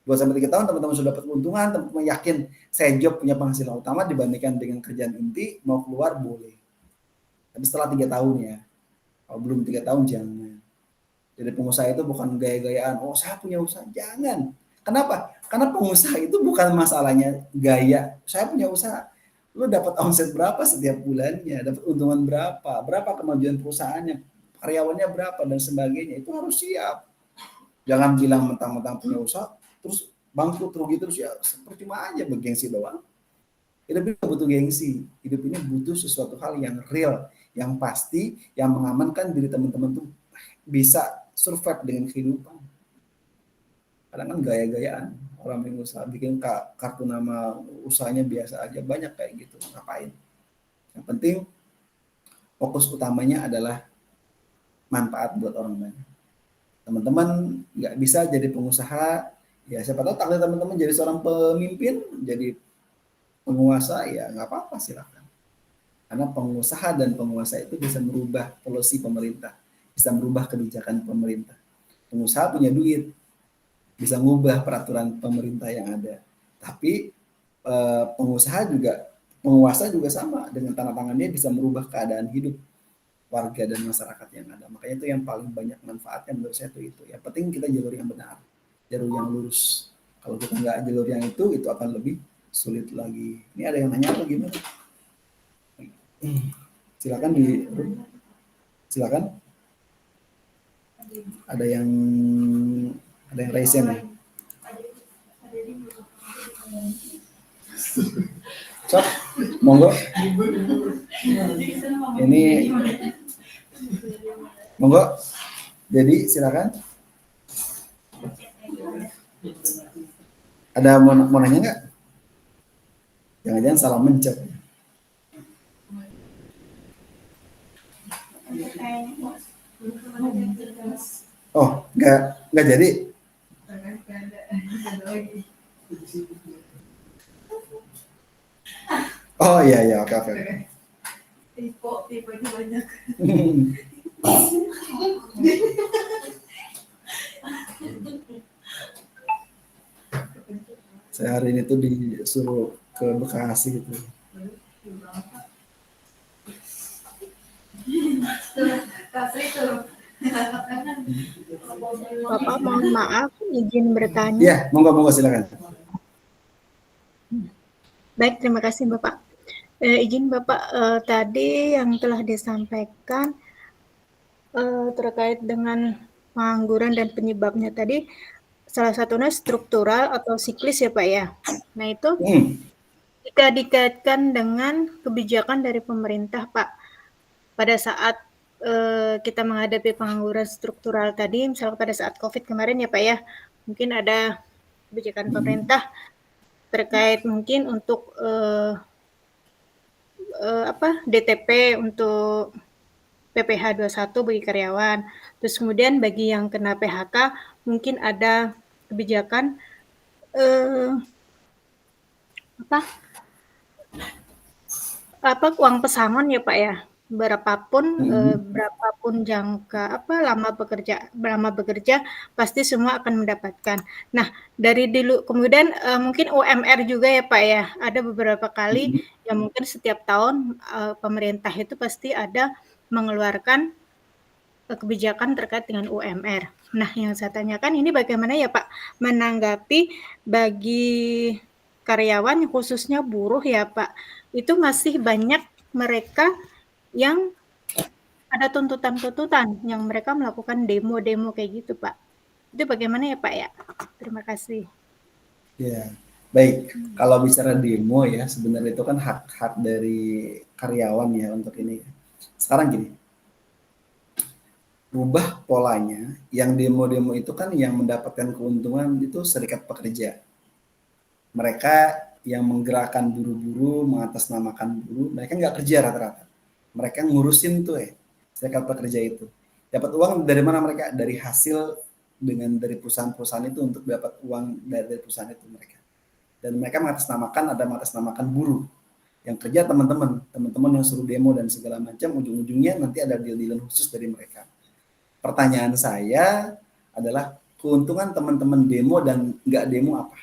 2-3 tahun teman-teman sudah dapat keuntungan, teman-teman yakin side job punya penghasilan utama dibandingkan dengan kerjaan inti, mau keluar boleh. Tapi setelah 3 tahun ya, kalau belum 3 tahun jangan. Jadi pengusaha itu bukan gaya-gayaan, oh saya punya usaha, jangan. Kenapa? Karena pengusaha itu bukan masalahnya gaya, saya punya usaha. Lu dapat omset berapa setiap bulannya, dapat untungan berapa kemajuan perusahaannya, karyawannya berapa dan sebagainya, itu harus siap. Jangan bilang mentang-mentang punya usaha, terus bangkrut rugi terus, ya percuma aja bergengsi doang. Hidup ini butuh gengsi, hidup ini butuh sesuatu hal yang real, yang pasti, yang mengamankan diri teman-teman tuh bisa survive dengan kehidupan. Kadang kan gaya-gayaan orang yang usaha bikin kartu nama usahanya biasa aja, banyak kayak gitu, ngapain? Yang penting fokus utamanya adalah manfaat buat orang banyak. Teman-teman nggak bisa jadi pengusaha, ya siapa tahu takdir teman-teman jadi seorang pemimpin, jadi penguasa, ya nggak apa-apa silakan. Karena pengusaha dan penguasa itu bisa merubah polisi pemerintah, bisa merubah kebijakan pemerintah. Pengusaha punya duit, bisa mengubah peraturan pemerintah yang ada. Tapi penguasa juga sama, dengan tanda tangannya bisa merubah keadaan hidup warga dan masyarakat yang ada. Makanya itu yang paling banyak manfaatnya menurut saya itu. Yang penting kita jalur yang benar, jalur yang lurus. Kalau kita nggak jalur yang itu akan lebih sulit lagi. Ini ada yang nanya apa gimana? Silakan silakan. Ada yang raise nih. Sok, monggo. Ini monggo. Jadi silakan. Ada mau nanya nggak? Jangan-jangan salah mencet. Oh, nggak jadi. Oh iya, oke. Tipenya banyak. Saya hari ini tuh disuruh ke Bekasi gitu. Bapak mohon maaf, izin bertanya. Iya, monggo silakan. Baik, terima kasih Bapak. Izin Bapak, tadi yang telah disampaikan terkait dengan pengangguran dan penyebabnya tadi, salah satunya struktural atau siklis ya Pak ya. Nah itu jika dikaitkan dengan kebijakan dari pemerintah Pak, pada saat kita menghadapi pengangguran struktural tadi, misalnya pada saat COVID kemarin ya Pak ya, mungkin ada kebijakan pemerintah terkait mungkin untuk DTP untuk PPh 21 bagi karyawan. Terus kemudian bagi yang kena PHK mungkin ada kebijakan uang pesangon ya Pak ya. Berapapun jangka lama bekerja pasti semua akan mendapatkan. Nah, dari dulu kemudian mungkin UMR juga ya Pak ya. Ada beberapa kali yang mungkin setiap tahun pemerintah itu pasti ada mengeluarkan kebijakan terkait dengan UMR. Nah, yang saya tanyakan ini bagaimana ya Pak menanggapi bagi karyawan khususnya buruh ya Pak, itu masih banyak mereka yang ada tuntutan-tuntutan yang mereka melakukan demo-demo kayak gitu Pak. Itu bagaimana ya Pak ya? Terima kasih. Ya, baik. Kalau bicara demo ya, sebenarnya itu kan hak-hak dari karyawan ya untuk ini. Sekarang gini, rubah polanya. Yang demo-demo itu kan yang mendapatkan keuntungan itu serikat pekerja. Mereka yang menggerakkan buruh-buruh, mengatasnamakan buruh, mereka nggak kerja rata-rata. Mereka ngurusin tuh serikat pekerja itu. Dapat uang dari mana mereka? Dari hasil dari perusahaan-perusahaan itu untuk dapat uang dari perusahaan itu mereka. Dan mereka mengatasnamakan buruh. Yang kerja teman-teman yang suruh demo dan segala macam, ujung-ujungnya nanti ada deal-dealan khusus dari mereka. Pertanyaan saya adalah keuntungan teman-teman demo dan nggak demo apa?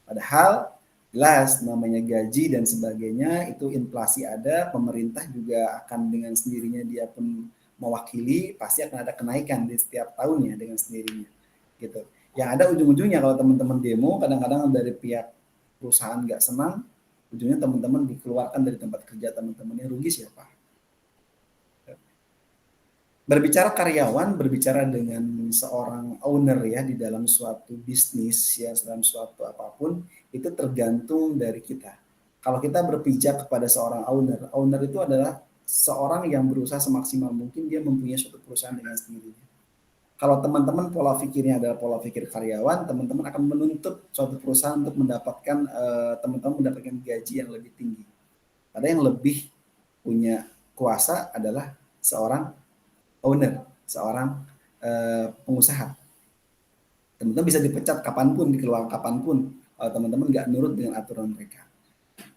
Padahal jelas namanya gaji dan sebagainya itu inflasi ada, pemerintah juga akan dengan sendirinya dia pun mewakili, pasti akan ada kenaikan di setiap tahunnya dengan sendirinya. Gitu. Yang ada ujung-ujungnya kalau teman-teman demo, kadang-kadang dari pihak perusahaan nggak senang, ujungnya teman-teman dikeluarkan dari tempat kerja teman-teman, yang rugi siapa? Berbicara karyawan, berbicara dengan seorang owner ya di dalam suatu bisnis ya, dalam suatu apapun, itu tergantung dari kita. Kalau kita berpijak kepada seorang owner itu adalah seorang yang berusaha semaksimal mungkin dia mempunyai suatu perusahaan dengan sendirinya. Kalau teman-teman pola pikirnya adalah pola pikir karyawan, teman-teman akan menuntut suatu perusahaan untuk mendapatkan teman-teman mendapatkan gaji yang lebih tinggi. Padahal yang lebih punya kuasa adalah seorang owner, seorang pengusaha. Teman-teman bisa dipecat kapanpun, dikeluarkan kapanpun, kalau teman-teman nggak nurut dengan aturan mereka.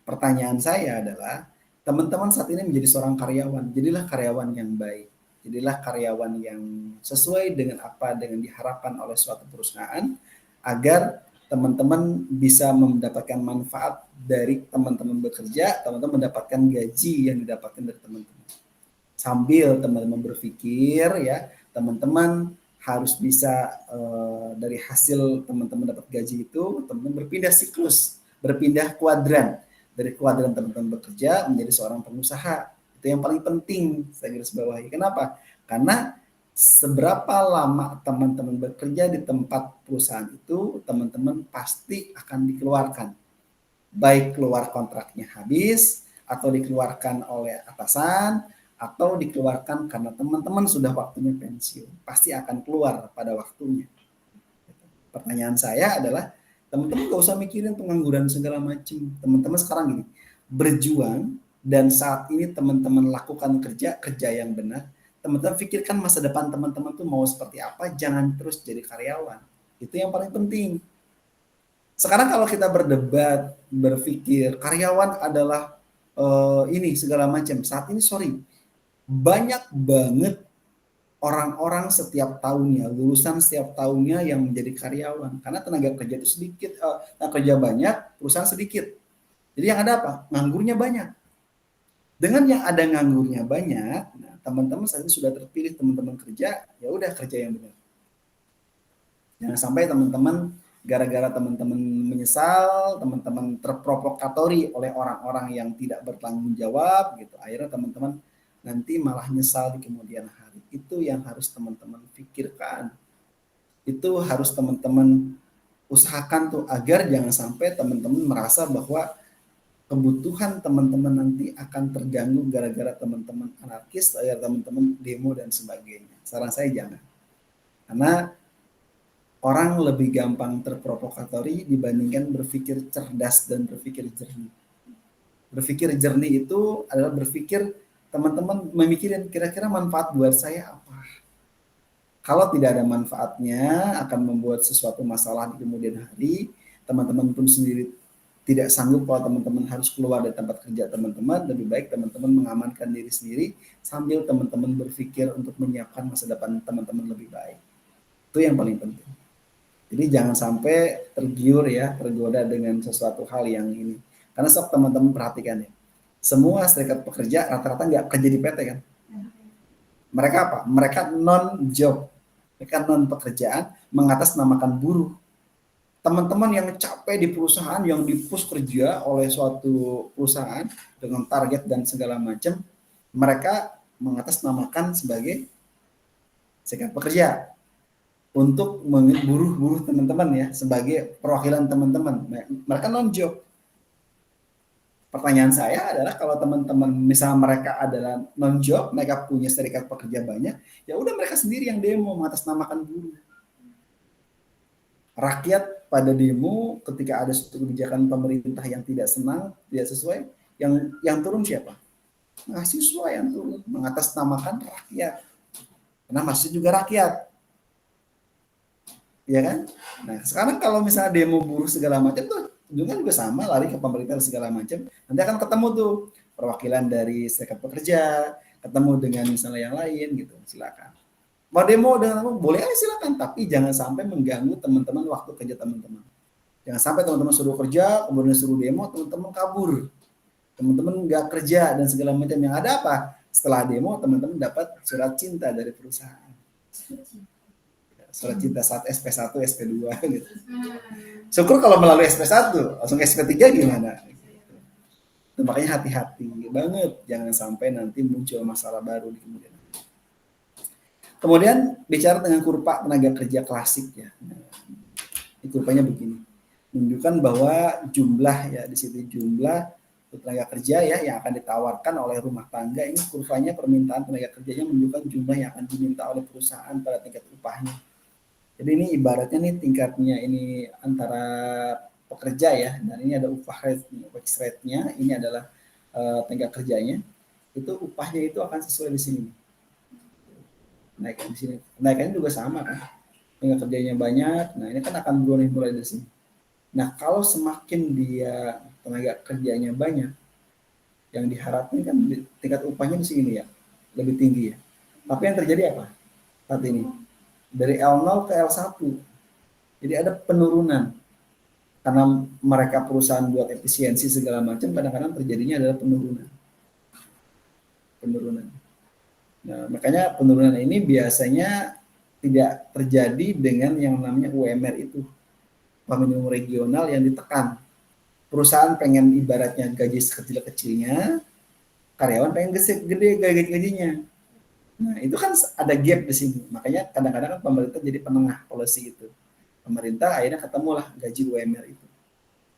Pertanyaan saya adalah, teman-teman saat ini menjadi seorang karyawan, jadilah karyawan yang baik, jadilah karyawan yang sesuai dengan apa dengan diharapkan oleh suatu perusahaan, agar teman-teman bisa mendapatkan manfaat dari teman-teman bekerja, teman-teman mendapatkan gaji yang didapatkan dari teman-teman. Sambil teman-teman berpikir ya, teman-teman harus bisa dari hasil teman-teman dapat gaji itu, teman-teman berpindah siklus, berpindah kuadran. Dari kuadran teman-teman bekerja menjadi seorang pengusaha. Itu yang paling penting saya garis bawahi. Kenapa? Karena seberapa lama teman-teman bekerja di tempat perusahaan itu, teman-teman pasti akan dikeluarkan. Baik keluar kontraknya habis, atau dikeluarkan oleh atasan, atau dikeluarkan karena teman-teman sudah waktunya pensiun. Pasti akan keluar pada waktunya. Pertanyaan saya adalah, teman-teman gak usah mikirin pengangguran segala macam. Teman-teman sekarang gini, berjuang, dan saat ini teman-teman lakukan kerja yang benar. Teman-teman pikirkan masa depan teman-teman tuh mau seperti apa, jangan terus jadi karyawan. Itu yang paling penting. Sekarang kalau kita berdebat, berpikir karyawan adalah ini segala macam. Saat ini banyak banget orang-orang setiap tahunnya, lulusan setiap tahunnya yang menjadi karyawan. Karena tenaga kerja itu sedikit, tenaga kerja banyak, perusahaan sedikit. Jadi yang ada apa? Nganggurnya banyak. Dengan yang ada nganggurnya banyak, nah, teman-teman saat ini sudah terpilih teman-teman kerja, ya udah kerja yang benar. Jangan sampai teman-teman gara-gara teman-teman menyesal, teman-teman terprovokatori oleh orang-orang yang tidak bertanggung jawab gitu. Akhirnya teman-teman nanti malah nyesal di kemudian hari. Itu yang harus teman-teman pikirkan. Itu harus teman-teman usahakan tuh agar jangan sampai teman-teman merasa bahwa kebutuhan teman-teman nanti akan terganggu gara-gara teman-teman anarkis, agar teman-teman demo dan sebagainya. Saran saya jangan. Karena orang lebih gampang terprovokatori dibandingkan berpikir cerdas dan berpikir jernih. Berpikir jernih itu adalah berpikir teman-teman memikirin kira-kira manfaat buat saya apa. Kalau tidak ada manfaatnya akan membuat sesuatu masalah di kemudian hari, teman-teman pun sendiri tidak sanggup kalau teman-teman harus keluar dari tempat kerja teman-teman, lebih baik teman-teman mengamankan diri sendiri sambil teman-teman berpikir untuk menyiapkan masa depan teman-teman lebih baik. Itu yang paling penting. Jadi jangan sampai tergiur ya, tergoda dengan sesuatu hal yang ini. Karena sok teman-teman perhatikan ya, semua serikat pekerja rata-rata nggak kerja di PT kan. Mereka apa? Mereka non-job. Mereka non-pekerjaan, mengatasnamakan buruh. Teman-teman yang capek di perusahaan, yang di-push kerja oleh suatu perusahaan dengan target dan segala macam, mereka mengatasnamakan sebagai serikat pekerja untuk buruh teman-teman ya, sebagai perwakilan teman-teman. Mereka non-job. Pertanyaan saya adalah kalau teman-teman misalnya mereka adalah non-job, mereka punya serikat pekerja banyak, ya udah mereka sendiri yang demo mengatasnamakan buruh. Rakyat pada demo ketika ada suatu kebijakan pemerintah yang tidak senang, tidak sesuai, yang turun siapa? Mahasiswa yang turun mengatasnamakan rakyat. Karena mahasiswa juga rakyat. Ya kan? Nah, sekarang kalau misalnya demo buruh segala macam tuh ujungnya juga sama, lari ke pemerintah segala macam. Nanti akan ketemu tuh perwakilan dari serikat pekerja, ketemu dengan misalnya yang lain gitu. Silakan. Mau demo dengan apa? Boleh aja silakan, tapi jangan sampai mengganggu teman-teman waktu kerja teman-teman. Jangan sampai teman-teman suruh kerja, kemudian suruh demo, teman-teman kabur. Teman-teman nggak kerja dan segala macam. Yang ada apa? Setelah demo, teman-teman dapat surat cinta dari perusahaan. Surat cinta saat SP1, SP2 gitu. Syukur kalau melalui SP1, langsung SP3 gimana? Itu makanya hati-hati banget, jangan sampai nanti muncul masalah baru di kemudian. Kemudian bicara dengan kurva tenaga kerja klasik ya. Ini kurvanya begini. Menunjukkan bahwa jumlah ya di situ jumlah tenaga kerja ya yang akan ditawarkan oleh rumah tangga, ini kurvanya permintaan tenaga kerjanya menunjukkan jumlah yang akan diminta oleh perusahaan pada tingkat upahnya. Jadi ini ibaratnya nih tingkatnya ini antara pekerja ya, dan ini ada upah rate, wage rate-nya, ini adalah tenaga kerjanya, itu upahnya itu akan sesuai di sini. Naikkan di sini, naikannya juga sama kan, tenaga kerjanya banyak, nah ini kan akan mulai dari sini. Nah kalau semakin dia tenaga kerjanya banyak, yang diharapkan kan tingkat upahnya di sini ya, lebih tinggi ya. Tapi yang terjadi apa saat ini? Dari L0 ke L1. Jadi ada penurunan. Karena mereka perusahaan buat efisiensi segala macam, kadang-kadang terjadinya adalah penurunan. Nah, makanya penurunan ini biasanya tidak terjadi dengan yang namanya UMR itu. Upah minimum regional yang ditekan. Perusahaan pengen ibaratnya gaji sekecil-kecilnya, karyawan pengen gede gajinya. Nah, itu kan ada gap di sini. Makanya kadang-kadang kan pemerintah jadi penengah policy itu. Pemerintah akhirnya ketemulah gaji UMR itu.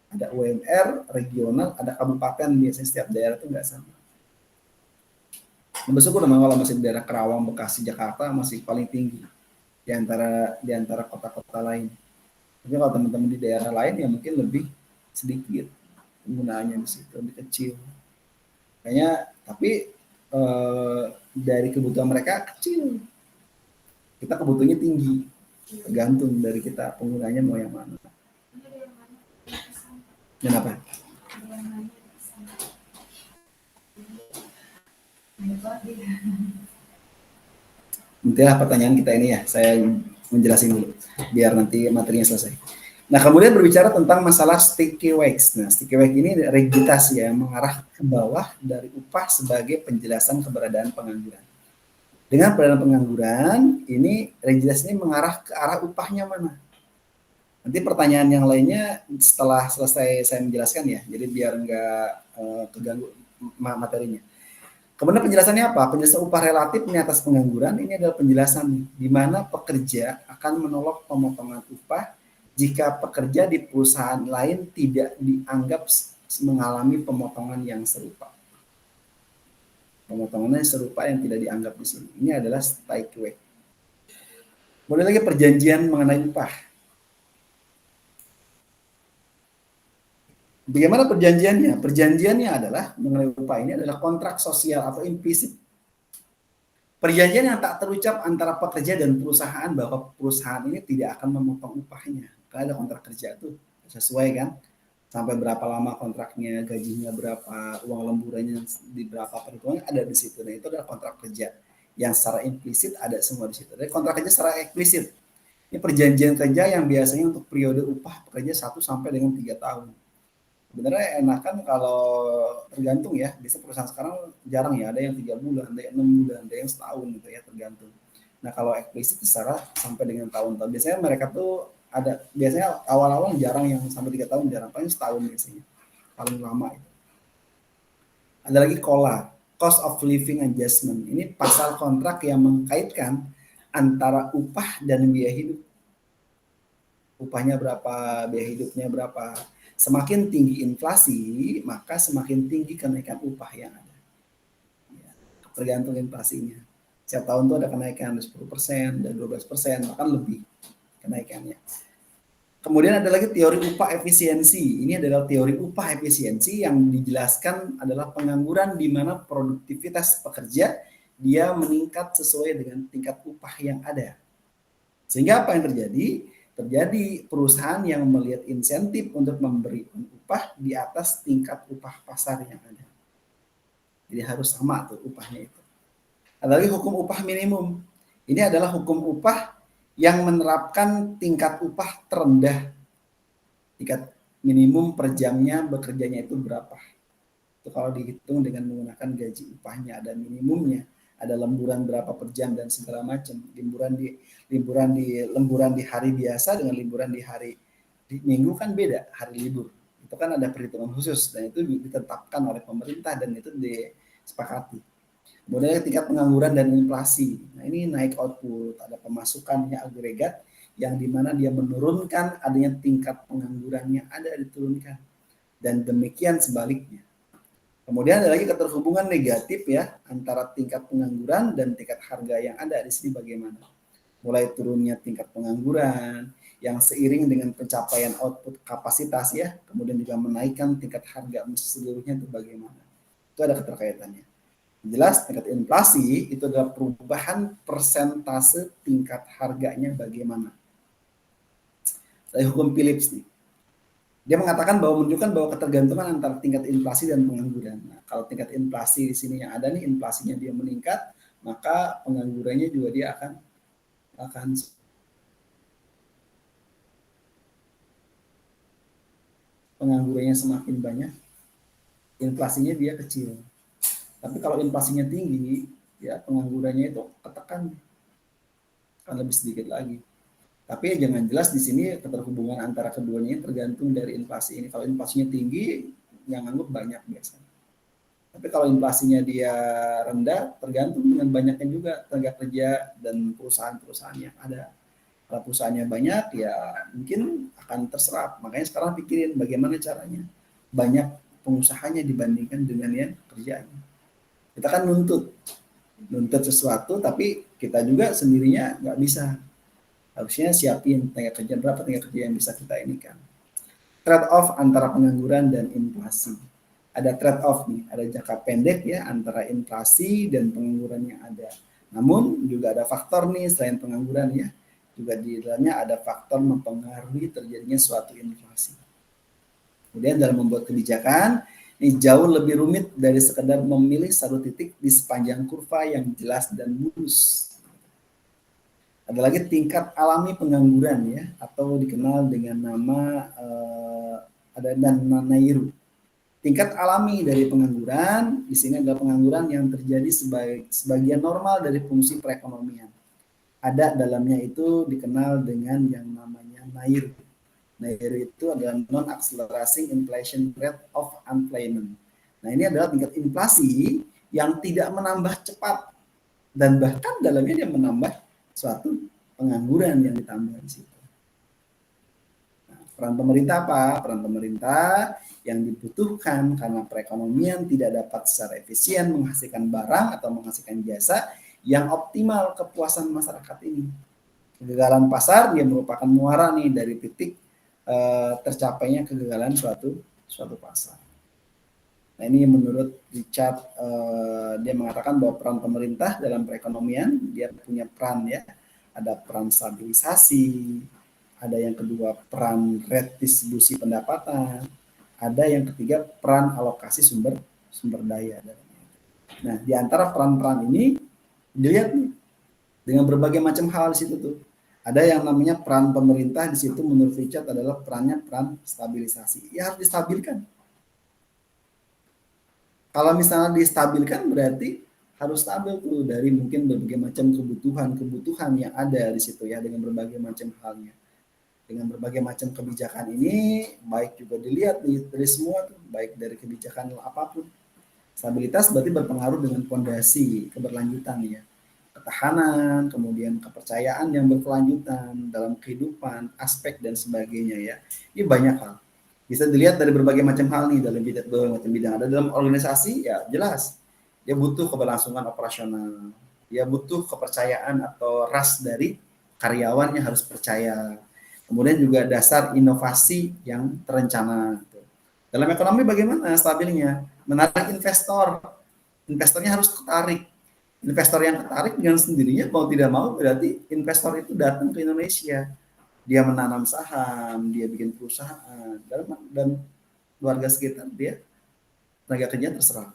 Ada UMR regional, ada kabupaten, biasanya setiap daerah itu nggak sama. Bersyukur memang kalau masih di daerah Kerawang, Bekasi, Jakarta masih paling tinggi di antara kota-kota lain. Tapi kalau teman-teman di daerah lain ya mungkin lebih sedikit penggunaannya di situ, lebih kecil. Kayaknya tapi dari kebutuhan mereka kecil, kita kebutuhannya tinggi, tergantung dari kita penggunanya mau yang mana. Kenapa? Nantilah pertanyaan kita ini ya, saya menjelasin dulu biar nanti materinya selesai. Nah, kemudian berbicara tentang masalah sticky wage. Nah, sticky wage ini rigiditas ya, yang mengarah ke bawah dari upah sebagai penjelasan keberadaan pengangguran. Dengan keberadaan pengangguran, ini rigiditas ini mengarah ke arah upahnya mana. Nanti pertanyaan yang lainnya setelah selesai saya menjelaskan ya, jadi biar nggak keganggu materinya. Kemudian penjelasannya apa? Penjelasan upah relatif ini atas pengangguran ini adalah penjelasan di mana pekerja akan menolak pemotongan upah jika pekerja di perusahaan lain tidak dianggap mengalami pemotongan yang serupa. Pemotongannya serupa yang tidak dianggap di sini. Ini adalah strike rate. Boleh lagi perjanjian mengenai upah. Bagaimana perjanjiannya? Perjanjiannya adalah mengenai upah ini adalah kontrak sosial atau implisit. Perjanjian yang tak terucap antara pekerja dan perusahaan bahwa perusahaan ini tidak akan memotong upahnya. Karena ada kontrak kerja itu sesuai kan? Sampai berapa lama kontraknya, gajinya berapa, uang lemburannya di berapa perhitungan ada di situ. Nah, itu adalah kontrak kerja yang secara implisit ada semua di situ. Jadi kontrak kerja secara eksplisit. Ini perjanjian kerja yang biasanya untuk periode upah pekerja 1 sampai dengan 3 tahun. Sebenarnya enakan kalau tergantung ya. Biasanya perusahaan sekarang jarang ya, ada yang 3 bulan, ada yang 6 bulan, ada yang setahun gitu ya, tergantung. Nah, kalau eksplisit secara sampai dengan tahun-tahun. Biasanya mereka tuh ada, biasanya awal-awal jarang yang sampai 3 tahun, jarang, paling setahun biasanya paling lama itu. Ada lagi COLA, cost of living adjustment. Ini pasal kontrak yang mengkaitkan antara upah dan biaya hidup. Upahnya berapa, biaya hidupnya berapa. Semakin tinggi inflasi, maka semakin tinggi kenaikan upah yang ada. Ya, tergantung inflasinya. Setiap tahun itu ada kenaikan 10%, dan 12%, bahkan lebih kenaikannya. Kemudian ada lagi teori upah efisiensi. Ini adalah teori upah efisiensi yang dijelaskan adalah pengangguran di mana produktivitas pekerja dia meningkat sesuai dengan tingkat upah yang ada. Sehingga apa yang terjadi? Terjadi perusahaan yang melihat insentif untuk memberi upah di atas tingkat upah pasar yang ada. Jadi harus sama tuh upahnya itu. Ada lagi hukum upah minimum. Ini adalah hukum upah yang menerapkan tingkat upah terendah. Tingkat minimum per jamnya bekerjanya itu berapa. Itu kalau dihitung dengan menggunakan gaji upahnya ada minimumnya. Ada lemburan berapa per jam dan segala macam. Lemburan di hari biasa dengan lemburan di hari di minggu kan beda, hari libur. Itu kan ada perhitungan khusus dan itu ditetapkan oleh pemerintah dan itu disepakati. Kemudian tingkat pengangguran dan inflasi. Nah, ini naik output, ada pemasukannya agregat yang dimana dia menurunkan adanya tingkat penganggurannya ada diturunkan. Dan demikian sebaliknya. Kemudian ada lagi keterhubungan negatif ya antara tingkat pengangguran dan tingkat harga yang ada di sini bagaimana. Mulai turunnya tingkat pengangguran yang seiring dengan pencapaian output kapasitas ya, kemudian juga menaikkan tingkat harga seluruhnya itu bagaimana. Itu ada keterkaitannya. Jelas tingkat inflasi itu adalah perubahan persentase tingkat harganya bagaimana. Dari hukum Phillips nih. Dia mengatakan bahwa menunjukkan bahwa ketergantungan antara tingkat inflasi dan pengangguran. Nah, kalau tingkat inflasi di sini yang ada nih, inflasinya dia meningkat, maka penganggurannya juga dia akan penganggurannya semakin banyak, inflasinya dia kecil. Tapi kalau inflasinya tinggi, ya penganggurannya itu ketekan, akan lebih sedikit lagi. Tapi jangan jelas di sini keterhubungan antara keduanya tergantung dari inflasi ini. Kalau inflasinya tinggi, yang nganggur banyak biasanya. Tapi kalau inflasinya dia rendah, tergantung dengan banyaknya juga tenaga kerja dan perusahaan-perusahaan yang ada. Kalau perusahaannya banyak, ya mungkin akan terserap. Makanya sekarang pikirin bagaimana caranya banyak pengusahanya dibandingkan dengan yang kerjanya. Kita kan nuntut sesuatu, tapi kita juga sendirinya nggak bisa. Harusnya siapin tenaga kerja berapa tenaga kerja yang bisa kita ini kan. Trade off antara pengangguran dan inflasi. Ada trade off nih, ada jangka pendek ya antara inflasi dan pengangguran yang ada. Namun juga ada faktor nih selain pengangguran ya, juga di dalamnya ada faktor mempengaruhi terjadinya suatu inflasi. Kemudian dalam membuat kebijakan, ini jauh lebih rumit dari sekedar memilih satu titik di sepanjang kurva yang jelas dan mulus. Ada lagi tingkat alami pengangguran ya, atau dikenal dengan nama ada dana Nairu. Tingkat alami dari pengangguran di sini adalah pengangguran yang terjadi sebagian normal dari fungsi perekonomian. Ada dalamnya itu dikenal dengan yang namanya Nairu. Nairu itu adalah non-accelerating inflation rate of unemployment. Nah, ini adalah tingkat inflasi yang tidak menambah cepat, dan bahkan dalamnya dia menambah suatu pengangguran yang ditambah di situ. Nah, peran pemerintah apa? Peran pemerintah yang dibutuhkan karena perekonomian tidak dapat secara efisien menghasilkan barang atau menghasilkan jasa yang optimal kepuasan masyarakat ini. Kegagalan pasar dia merupakan muara nih dari titik tercapainya kegagalan suatu pasar. Nah, ini menurut Richard, dia mengatakan bahwa peran pemerintah dalam perekonomian dia punya peran ya, ada peran stabilisasi, ada yang kedua peran redistribusi pendapatan, ada yang ketiga peran alokasi sumber daya. Nah, di antara peran-peran ini dilihat nih dengan berbagai macam hal di situ tuh. Ada yang namanya peran pemerintah di situ menurut Richard adalah peran stabilisasi. Ya harus distabilkan. Kalau misalnya distabilkan berarti harus stabil tuh dari mungkin berbagai macam kebutuhan yang ada di situ ya, dengan berbagai macam halnya. Dengan berbagai macam kebijakan ini baik juga dilihat dari semua tuh, baik dari kebijakan apapun. Stabilitas berarti berpengaruh dengan fondasi keberlanjutan ya. Ketahanan, kemudian kepercayaan yang berkelanjutan dalam kehidupan, aspek dan sebagainya ya. Ini banyak hal. Bisa dilihat dari berbagai macam hal nih dalam berbagai macam bidang. Ada dalam organisasi ya jelas dia butuh keberlangsungan operasional, dia butuh kepercayaan atau ras dari karyawan yang harus percaya. Kemudian juga dasar inovasi yang terencana. Dalam ekonomi bagaimana stabilnya? Menarik investor, investornya harus tertarik. Investor yang tertarik dengan sendirinya mau tidak mau berarti investor itu datang ke Indonesia. Dia menanam saham, dia bikin perusahaan, dan warga sekitar dia tenaga kerja terserah.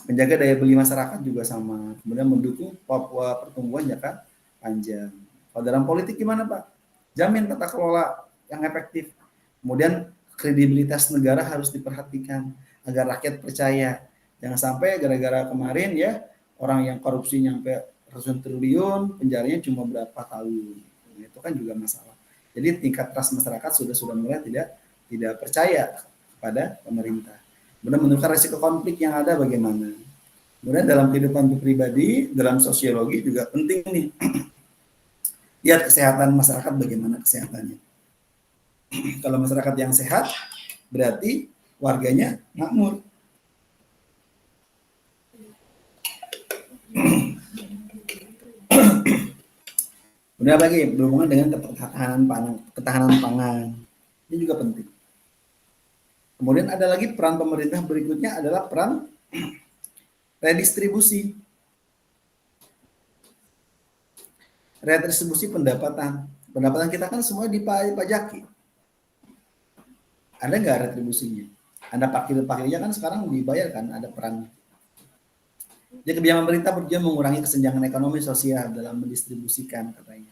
Menjaga daya beli masyarakat juga sama. Kemudian mendukung Papua pertumbuhan jangka panjang. Kalau dalam politik gimana Pak? Jamin tata kelola yang efektif. Kemudian kredibilitas negara harus diperhatikan agar rakyat percaya. Jangan sampai gara-gara kemarin ya orang yang korupsi nyampe ratusan triliun, penjaranya cuma berapa tahun. Itu kan juga masalah. Jadi tingkat trust masyarakat sudah mulai tidak percaya kepada pemerintah. Kemudian menentukan risiko konflik yang ada bagaimana. Kemudian dalam kehidupan pribadi, dalam sosiologi juga penting nih. Lihat kesehatan masyarakat bagaimana kesehatannya. Kalau masyarakat yang sehat, berarti warganya makmur. Kemudian lagi berhubungan dengan ketahanan pangan. Ini juga penting. Kemudian ada lagi peran pemerintah berikutnya adalah peran redistribusi. Redistribusi pendapatan. Pendapatan kita kan semua dipajaki. Ada nggak retribusinya? Ada pakir-pakirnya kan sekarang dibayar kan, ada perannya. Jadi kebijakan pemerintah bertujuan mengurangi kesenjangan ekonomi sosial dalam mendistribusikan katanya.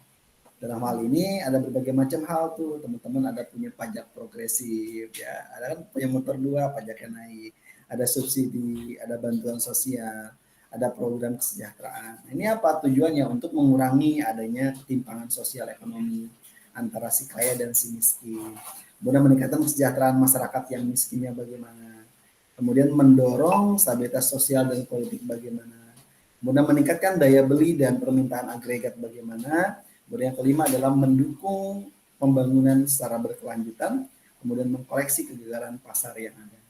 Dalam hal ini ada berbagai macam hal tuh, teman-teman ada punya pajak progresif ya, ada kan punya motor 2 pajaknya naik, ada subsidi, ada bantuan sosial, ada program kesejahteraan. Nah, ini apa tujuannya? Untuk mengurangi adanya ketimpangan sosial ekonomi antara si kaya dan si miskin. Kemudian meningkatkan kesejahteraan masyarakat yang miskinnya bagaimana. Kemudian mendorong stabilitas sosial dan politik bagaimana. Kemudian meningkatkan daya beli dan permintaan agregat bagaimana. Kemudian yang kelima adalah mendukung pembangunan secara berkelanjutan. Kemudian mengkoleksi kegagalan pasar yang ada.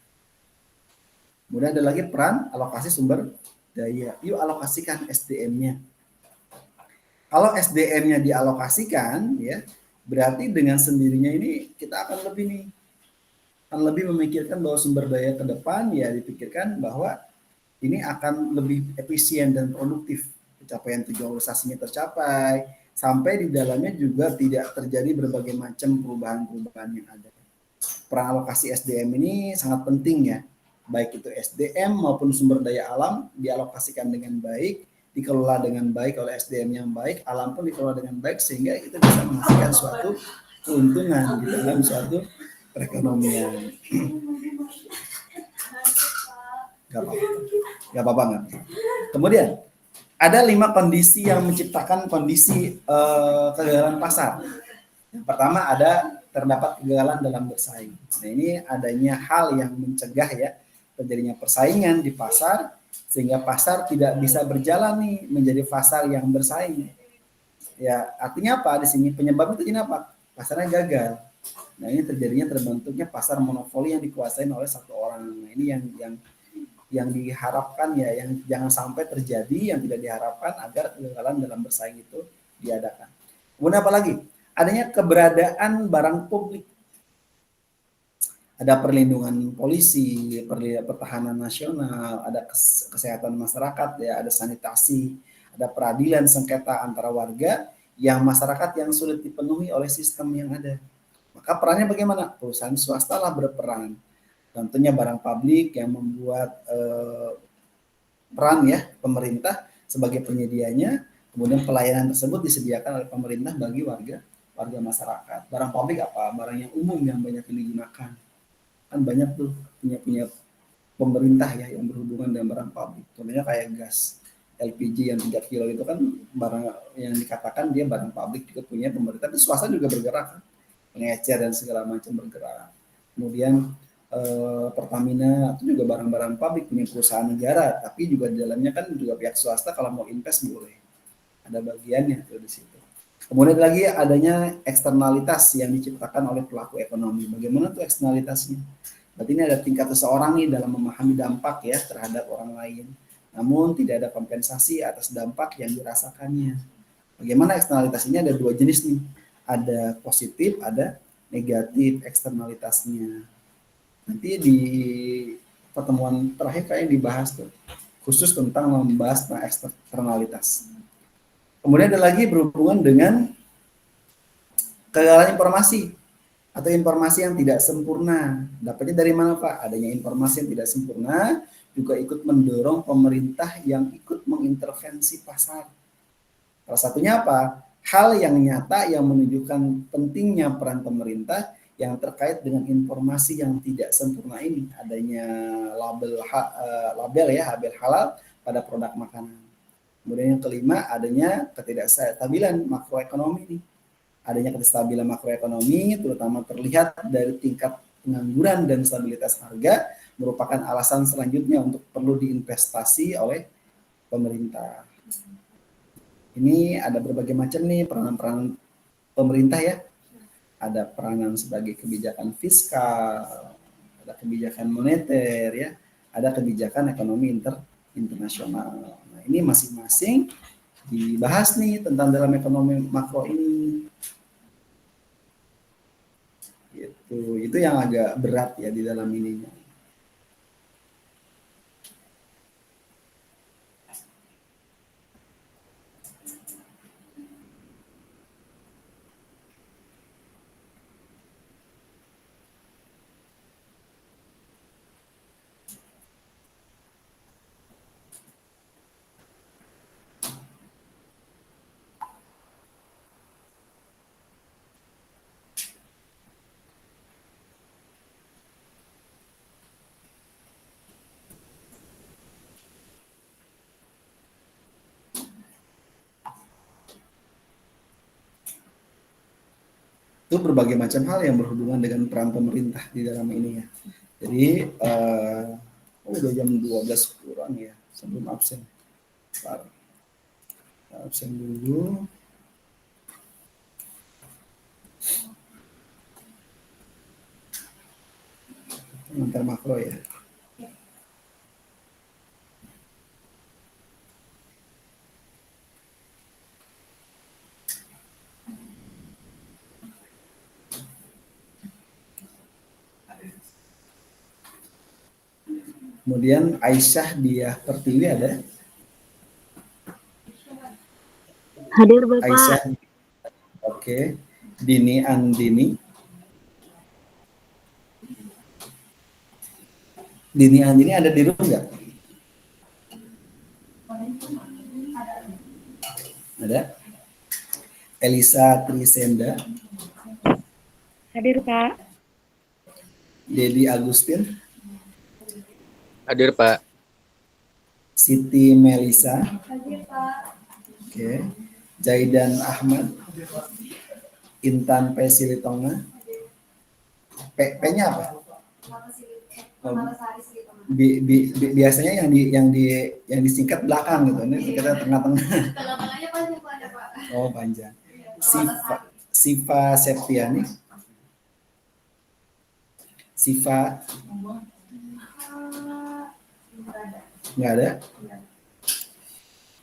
Kemudian ada lagi peran alokasi sumber daya. Yuk alokasikan SDM-nya. Kalau SDM-nya dialokasikan, ya berarti dengan sendirinya ini kita akan lebih memikirkan bahwa sumber daya ke depan ya dipikirkan bahwa ini akan lebih efisien dan produktif, pencapaian tujuan organisasinya tercapai, sampai di dalamnya juga tidak terjadi berbagai macam perubahan-perubahan yang ada. Peran alokasi SDM ini sangat penting ya, baik itu SDM maupun sumber daya alam dialokasikan dengan baik, dikelola dengan baik oleh SDM yang baik, alam pun dikelola dengan baik sehingga itu bisa menghasilkan suatu keuntungan di dalam suatu perekonomian. Gak apa-apa. Kemudian ada 5 kondisi yang menciptakan kondisi kegagalan pasar. Yang pertama ada terdapat kegagalan dalam bersaing. Nah ini adanya hal yang mencegah ya terjadinya persaingan di pasar sehingga pasar tidak bisa berjalan nih menjadi pasar yang bersaing. Ya, artinya apa di sini? Penyebab itu apa? Pasarnya gagal. Nah, ini terbentuknya pasar monopoli yang dikuasai oleh satu orang. Nah, ini yang diharapkan ya, yang jangan sampai terjadi, yang tidak diharapkan agar kegagalan dalam bersaing itu diadakan. Kemudian apa lagi? Adanya keberadaan barang publik. Ada perlindungan polisi, pertahanan nasional, ada kesehatan masyarakat, ya, ada sanitasi, ada peradilan sengketa antara warga yang masyarakat yang sulit dipenuhi oleh sistem yang ada. Maka perannya bagaimana? Perusahaan swasta lah berperan. Tentunya barang publik yang membuat peran ya pemerintah sebagai penyedianya, kemudian pelayanan tersebut disediakan oleh pemerintah bagi warga masyarakat. Barang publik apa? Barang yang umum yang banyak digunakan. Kan banyak tuh punya pemerintah ya yang berhubungan dengan barang publik. Contohnya kayak gas LPG yang 3 kilo itu kan barang yang dikatakan dia barang publik juga punya pemerintah, tapi swasta juga bergerak kan, pengecer dan segala macam bergerak. Kemudian Pertamina itu juga barang-barang publik, punya perusahaan negara, tapi juga di dalamnya kan juga pihak swasta kalau mau invest boleh, ada bagiannya tuh di situ. Kemudian lagi adanya eksternalitas yang diciptakan oleh pelaku ekonomi. Bagaimana tuh eksternalitasnya? Berarti ini ada tingkat seseorang nih dalam memahami dampak ya terhadap orang lain. Namun tidak ada kompensasi atas dampak yang dirasakannya. Bagaimana eksternalitas ini? Ada dua jenis nih. Ada positif, ada negatif eksternalitasnya. Nanti di pertemuan terakhir kayaknya dibahas tuh. Khusus tentang membahas eksternalitas. Kemudian ada lagi berhubungan dengan kegagalan informasi atau informasi yang tidak sempurna. Dapatnya dari mana Pak? Adanya informasi yang tidak sempurna juga ikut mendorong pemerintah yang ikut mengintervensi pasar. Salah satunya apa? Hal yang nyata yang menunjukkan pentingnya peran pemerintah yang terkait dengan informasi yang tidak sempurna ini. Adanya label halal pada produk makanan. Kemudian yang kelima, adanya ketidakstabilan makroekonomi nih. Adanya ketidakstabilan makroekonomi terutama terlihat dari tingkat pengangguran dan stabilitas harga merupakan alasan selanjutnya untuk perlu diinvestasi oleh pemerintah. Ini ada berbagai macam nih peranan-peranan pemerintah ya. Ada peranan sebagai kebijakan fiskal, ada kebijakan moneter ya, ada kebijakan ekonomi internasional. Nah, ini masing-masing dibahas nih tentang dalam ekonomi makro ini. Gitu. Itu yang agak berat ya di dalam ininya. Itu berbagai macam hal yang berhubungan dengan peran pemerintah di dalam ini ya. Jadi udah jam 12 kurang ya sebelum absen. Absen dulu. Komentar makro ya. Kemudian Aisyah Diah Pertiwi ada? Hadir Bapak. Aisyah. Oke. Dini Andini. Dini Andini ada di room nggak? Ada? Elisa Trisenda. Hadir Pak. Dedi Agustin. Hadir Pak. Siti Melisa. Hadir Pak. Oke. Jaidan Ahmad. Intan P. Silitonga. P-nya apa? Malasari Silitonga. biasanya yang disingkat belakang gitu. Ini kita tengah-tengah. Tengah-tengahnya panjang Pak, ada Pak. Oh, panjang. Iya, Siva Septiani. Siva nggak ada.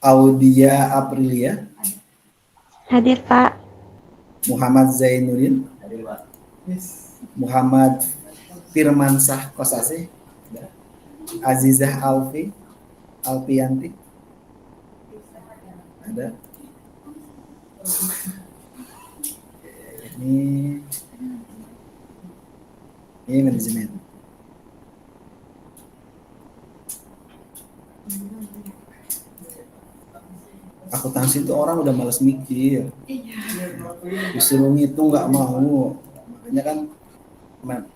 Audia Aprilia. Hadir, Pak. Muhammad Zainuddin. Muhammad Firmansah Kosasi. Azizah Alfianti. Ada. Ini manajemen. Akuntansi itu orang udah malas mikir. Disuruh ngitung nggak mau. Makanya kan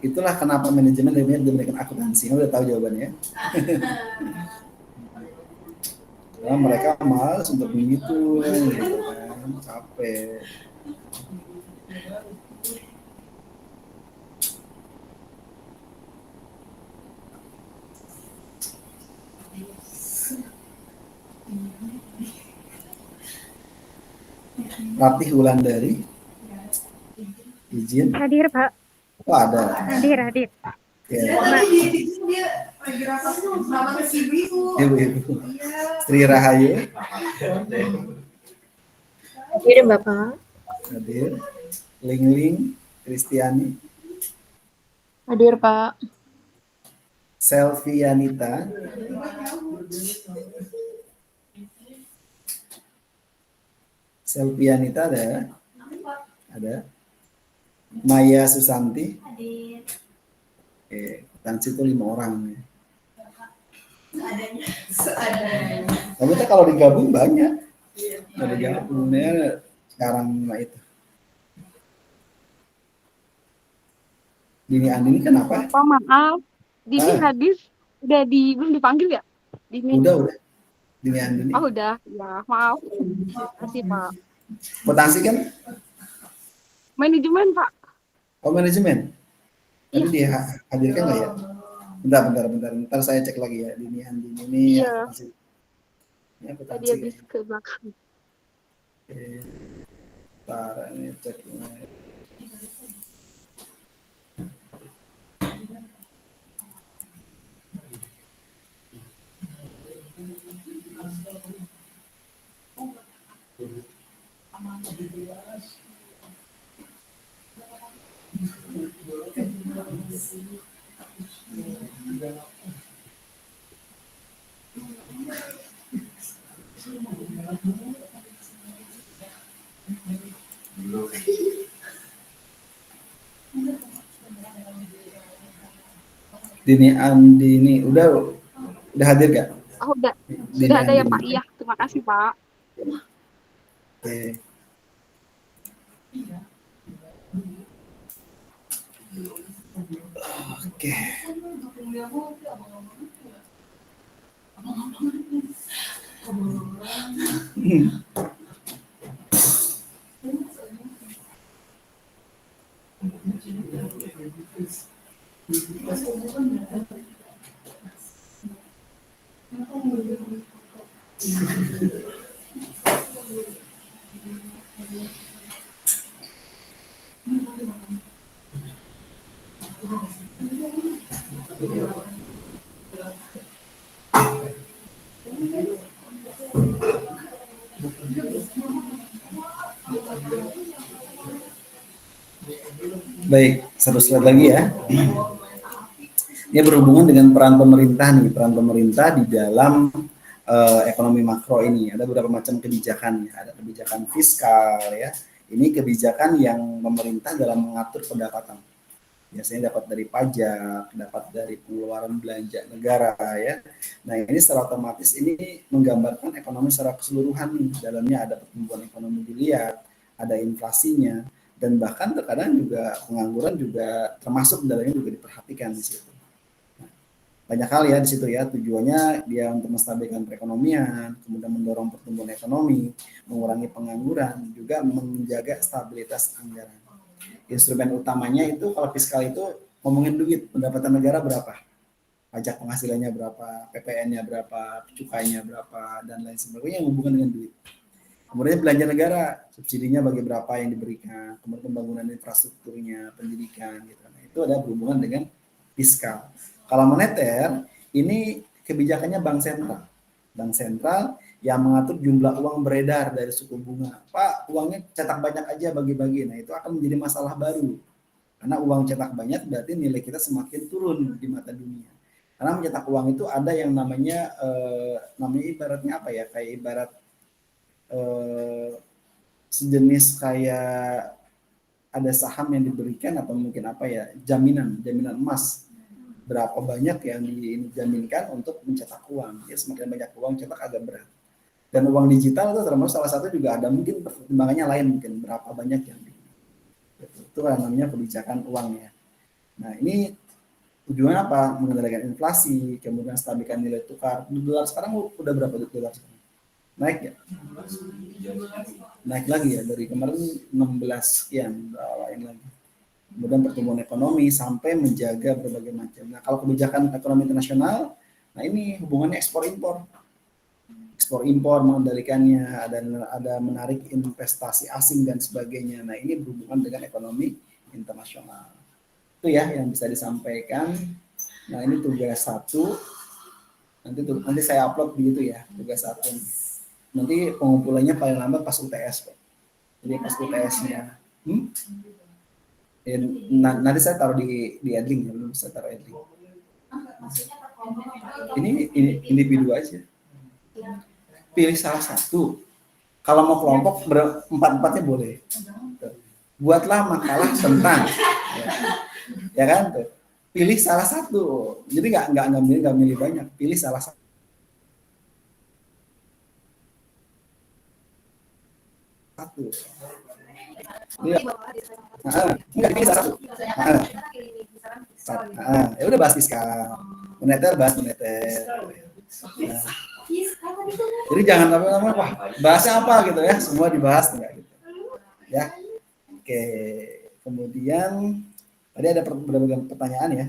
itulah kenapa manajemen diberikan akuntansi. Udah tahu jawabannya. Karena mereka malas untuk menghitung, gitu kan, capek. Ratih Wulandari. Izin. Hadir, Pak. Oh, ada. Hadir. Ya. Dia lagi rapat sama ibu-ibu. Ibu. Sri Rahayu. Hadir Bapak. Hadir. Ling Kristiani. Hadir, Pak. Selvianita. Selvianita ada. Maya Susanti. Hadir. Akuntansi itu 5 orang. Seadanya. Tapi kalau digabung banyak. Kalau digabungnya sekarang itu. Dini Andini kenapa? Pak, maaf. Dini hadis belum dipanggil ya? Dini. Udah. Dini Andini. Oh, udah. Ya, maaf. Terima kasih, Pak. Akuntansi kan? Manajemen, Pak. Oh, manajemen. Tadi dia hadirkan nggak ya? Bentar saya cek lagi ya. Dini Andini ini. Iya. Ini akuntansi. Tadi habis ke belakang. Oke. Bentar, ini cek. Dini Andini udah hadir gak? Oh, udah. Dini Sudah ada ya, Andini. Pak. Iya, terima kasih, Pak. Oke. Oke. Baik, satu slide lagi ya. Ini berhubungan dengan peran pemerintah nih, peran pemerintah di dalam ekonomi makro ini. Ada beberapa macam kebijakan, ada kebijakan fiskal ya. Ini kebijakan yang pemerintah dalam mengatur pendapatan. Biasanya dapat dari pajak, dapat dari pengeluaran belanja negara ya. Nah ini secara otomatis ini menggambarkan ekonomi secara keseluruhan nih. Dalamnya ada pertumbuhan ekonomi dilihat, ada inflasinya, dan bahkan terkadang juga pengangguran juga termasuk dalamnya juga diperhatikan di situ. Nah, banyak hal ya di situ ya, tujuannya dia untuk menstabilkan perekonomian, kemudian mendorong pertumbuhan ekonomi, mengurangi pengangguran, juga menjaga stabilitas anggaran. Instrumen utamanya itu kalau fiskal itu ngomongin duit, pendapatan negara berapa. pajak penghasilannya berapa, PPN-nya berapa, cukainya berapa, dan lain sebagainya yang hubungan dengan duit. Kemudian belanja negara, subsidinya bagi berapa yang diberikan, kemudian pembangunan infrastrukturnya, pendidikan, gitu. Nah, itu ada berhubungan dengan fiskal. Kalau moneter, ini kebijakannya bank sentral. Bank sentral yang mengatur jumlah uang beredar dari suku bunga. Pak, uangnya cetak banyak aja bagi-bagi. Nah, itu akan menjadi masalah baru. Karena uang cetak banyak berarti nilai kita semakin turun di mata dunia. Karena mencetak uang itu ada yang namanya ibaratnya apa ya? Kayak ibarat sejenis kayak ada saham yang diberikan atau mungkin apa ya, jaminan emas berapa banyak yang dijaminkan untuk mencetak uang. Ya, semakin banyak uang cetak agak berat. Dan uang digital itu termasuk salah satu juga ada mungkin pertimbangannya lain, mungkin berapa banyak yang itu kan namanya kebijakan uang ya. Nah, ini tujuannya apa? Mengendalikan inflasi, kemudian stabilkan nilai tukar. Dolar sekarang udah berapa dolar sekarang? Naik ya? Naik lagi ya, dari kemarin 16 sekian, lain lagi. Kemudian pertumbuhan ekonomi sampai menjaga berbagai macam. Nah, kalau kebijakan ekonomi internasional, nah ini hubungannya ekspor impor mengendalikannya, ada menarik investasi asing dan sebagainya. Nah, ini berhubungan dengan ekonomi internasional. Itu ya yang bisa disampaikan. Nah, ini tugas 1. Nanti saya upload begitu ya, tugas 1. Nanti pengumpulannya paling lambat pas UTS, Pak. Jadi pas UTS-nya. Nanti saya taruh di Edlink ya, belum saya taruh Edlink. Ini individu aja. Pilih salah satu. Kalau mau kelompok empat-empatnya boleh. Buatlah makalah tentang, ya kan tuh. Pilih salah satu. Jadi nggak milih banyak. Pilih salah satu. Enggak dipilih salah satu. Ya udah bahas fiskal. Moneter bahas moneter. Nah, jadi jangan apa bahasnya apa gitu ya, semua dibahas enggak gitu. Ya. Oke. Kemudian tadi ada berbagai pertanyaan ya.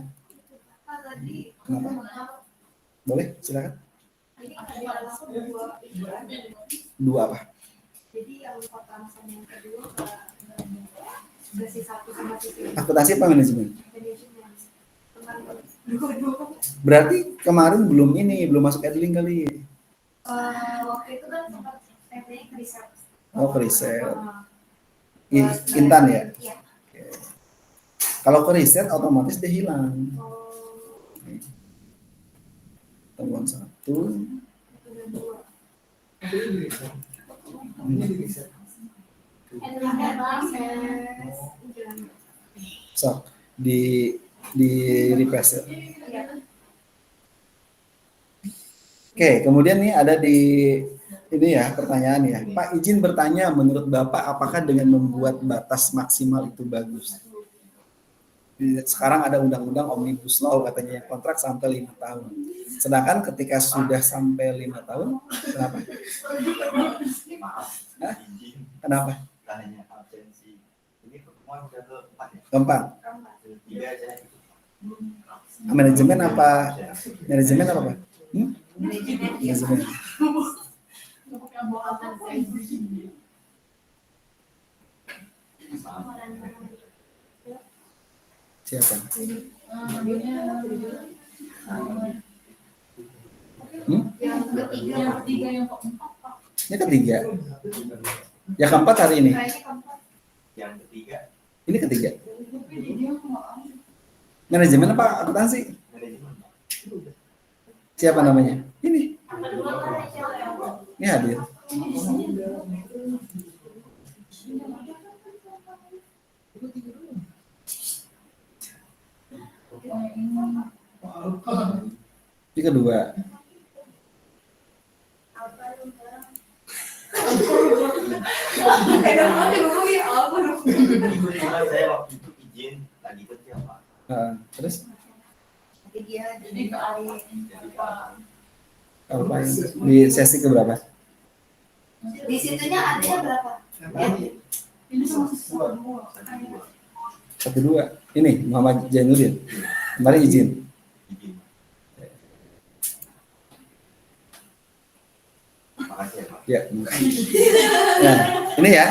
Kenapa? Boleh, silakan. Dua apa? Jadi yang pertama sama yang kedua versi 1 sama versi 2. Akuntansi apa manajemen? Dua-dua. Berarti kemarin belum masuk Edlink kali. Waktu itu kan sempat temanya ke riset. Oh, ke riset. Intan ya? Iya. Oke. Kalau ke riset otomatis dia hilang. Temuan 1. So, di request ya. Oke, kemudian nih ada di ini ya pertanyaan ya. Pak, izin bertanya, menurut Bapak apakah dengan membuat batas maksimal itu bagus? Sekarang ada undang-undang Omnibus Law katanya kontrak sampai 5 tahun. Sedangkan ketika sudah sampai 5 tahun, kenapa? Hah? Kenapa? Keempat. Manajemen apa? Manajemen apa, Pak? Manajemen. Siapa? Yang ketiga yang keempat. Ini ketiga. Yang keempat hari ini. Yang ketiga. Ini ketiga. Manajemen apa akuntansi? Siapa namanya? Ini. Ini hadir. Ini kedua. Saya waktu itu izin lagi itu siapa? Terus? Dia jadi Apa di sesi keberapa? di situnya adanya berapa? Ini sama 1, 2. Ini Muhammad Jainuddin. Kemarin izin. Makasih ya Pak. Ya. Nah, ini ya.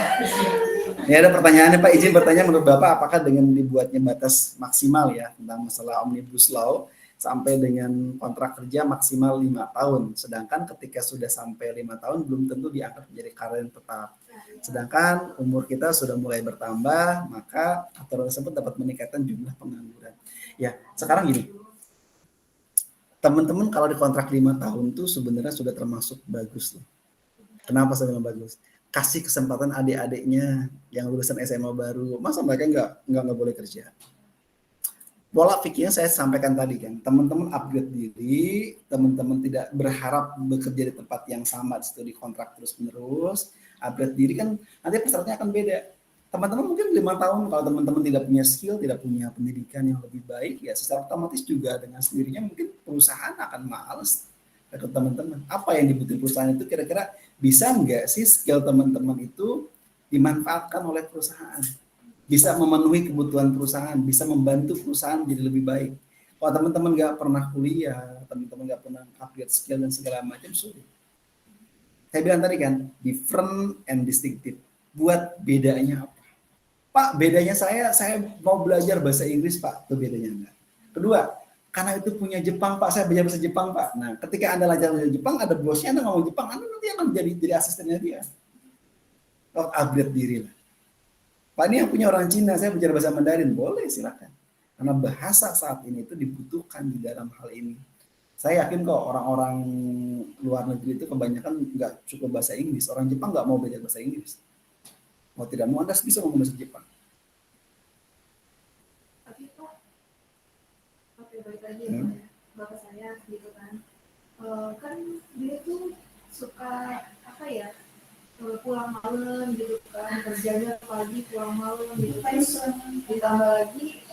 Ini ada pertanyaannya Pak, izin bertanya menurut Bapak apakah dengan dibuatnya batas maksimal ya tentang masalah Omnibus Law sampai dengan kontrak kerja maksimal 5 tahun. Sedangkan ketika sudah sampai 5 tahun belum tentu diangkat menjadi karyawan tetap. Sedangkan umur kita sudah mulai bertambah, maka aturan tersebut dapat meningkatkan jumlah pengangguran. Ya, sekarang gini. Teman-teman kalau di kontrak 5 tahun tuh sebenarnya sudah termasuk bagus loh. Kenapa saya bilang bagus? Kasih kesempatan adik-adiknya yang lulusan SMA baru, masa mereka nggak boleh kerja? Pola pikirnya saya sampaikan tadi kan, teman-teman upgrade diri, teman-teman tidak berharap bekerja di tempat yang sama di kontrak terus-menerus, upgrade diri kan nanti pesertanya akan beda. Teman-teman mungkin 5 tahun kalau teman-teman tidak punya skill, tidak punya pendidikan yang lebih baik, ya secara otomatis juga dengan sendirinya mungkin perusahaan akan males rekrut teman-teman. Apa yang dibutuhkan perusahaan itu kira-kira bisa nggak sih skill teman-teman itu dimanfaatkan oleh perusahaan? Bisa memenuhi kebutuhan perusahaan, bisa membantu perusahaan jadi lebih baik. Kalau teman-teman nggak pernah kuliah, teman-teman nggak pernah upgrade skill dan segala macam, sulit. Saya bilang tadi kan, different and distinctive. Buat bedanya apa? Pak, bedanya saya mau belajar bahasa Inggris, Pak. Itu bedanya enggak. Kedua, karena itu punya Jepang, Pak. Saya belajar bahasa Jepang, Pak. Nah, ketika Anda belajar bahasa Jepang, ada bosnya, Anda ngomong Jepang, Anda nanti akan jadi asistennya dia. Kalau upgrade diri lah. Pak, ini yang punya orang Cina, saya bicara bahasa Mandarin, boleh silakan. Karena bahasa saat ini itu dibutuhkan di dalam hal ini. Saya yakin kok orang-orang luar negeri itu kebanyakan nggak cukup bahasa Inggris. Orang Jepang nggak mau belajar bahasa Inggris. Mau tidak mau Anda bisa ngomong bahasa Jepang. Tapi Pak, oke balik lagi ya, Bapak saya gitu kan. Kan dia tuh suka apa ya, pulang malam gitu kan, kerjanya pagi pulang malam gitu kan, ditambah lagi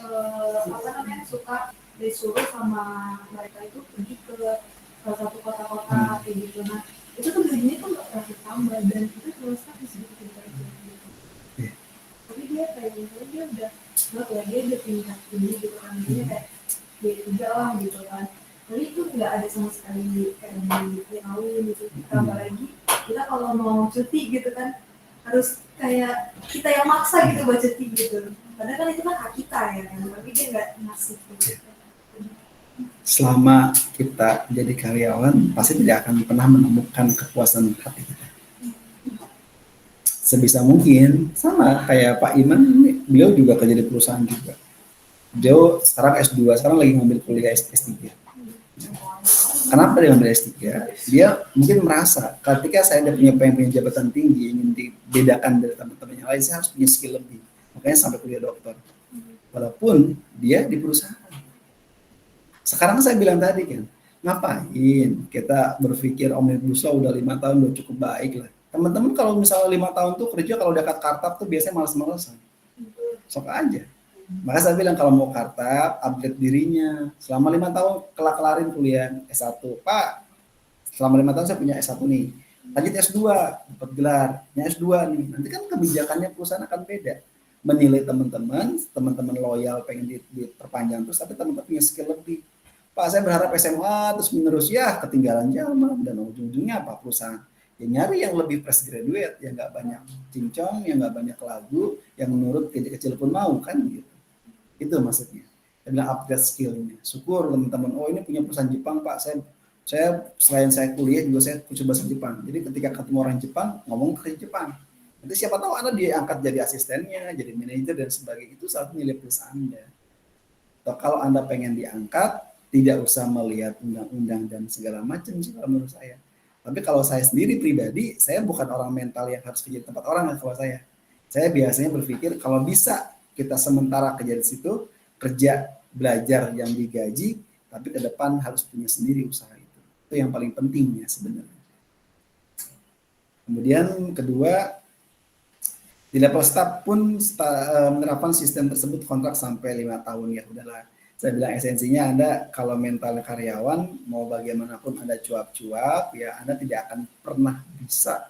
apa namanya, suka disuruh sama mereka itu pergi ke salah satu kota-kota kayak gitu. Nah itu tuh gajinya tuh nggak pernah ditambah dan itu terus di segitu aja gitu. Tapi dia kayak misalnya dia udah nggak ya, dia udah tingkat tinggi gitu kan, dia kayak D3 lah gitu kan. Tapi itu nggak ada sama sekali kayak diawin gitu. Tambah lagi kita kalau mau cuti gitu kan harus kayak kita yang maksa gitu buat cuti gitu. Padahal kan itu kan hak kita ya kan, tapi dia nggak ngasih gitu. Selama kita jadi karyawan pasti tidak akan pernah menemukan kepuasan hati kita. Sebisa mungkin sama kayak Pak Iman, beliau juga kerja di perusahaan juga. Beliau sekarang S2, sekarang lagi ngambil kuliah S3. Kenapa dia ngambil S3? Dia mungkin merasa ketika saya punya jabatan tinggi, ingin dibedakan dari teman-teman yang lain, saya harus punya skill lebih. Makanya sampai kuliah dokter. Walaupun dia di perusahaan. Sekarang saya bilang tadi kan, ngapain kita berpikir Omnibus Law udah 5 tahun udah cukup baik lah. Teman-teman kalau misalnya 5 tahun tuh kerja kalau udah kartap tuh biasanya malas-malasan. Sok aja. Maka saya bilang kalau mau kartap, upgrade dirinya. Selama 5 tahun kelarin kuliah S1. Pak, selama 5 tahun saya punya S1 nih. Lanjut S2, dapat gelar. S2 nih. Nanti kan kebijakannya perusahaan akan beda. Menilai teman-teman loyal pengen diperpanjang terus, tapi teman-teman punya skill lebih. Pak, saya berharap SMA terus menerus, ya ketinggalan zaman dan ujung-ujungnya apa perusahaan ya nyari yang lebih fresh graduate, yang nggak banyak cincong, yang nggak banyak lagu, yang menurut kecil pun mau kan gitu. Itu maksudnya. Saya bilang upgrade skillnya. Syukur teman-teman, oh ini punya perusahaan Jepang Pak, saya selain saya kuliah juga saya coba bahasa Jepang. Jadi ketika ketemu orang Jepang ngomong ke Jepang. Nanti siapa tahu Anda diangkat jadi asistennya, jadi manajer dan sebagainya, itu saat nilai plus Anda. Atau kalau Anda pengen diangkat, tidak usah melihat undang-undang dan segala macam sih kalau menurut saya. Tapi kalau saya sendiri pribadi, saya bukan orang mental yang harus kerja di tempat orang kalau saya. Saya biasanya berpikir kalau bisa kita sementara kerja di situ, kerja belajar yang digaji, tapi ke depan harus punya sendiri usaha itu. Itu yang paling pentingnya sebenarnya. Kemudian kedua, di level staff pun menerapkan sistem tersebut kontrak sampai 5 tahun ya udahlah. Saya bilang esensinya Anda kalau mental karyawan mau bagaimanapun Anda cuap-cuap ya Anda tidak akan pernah bisa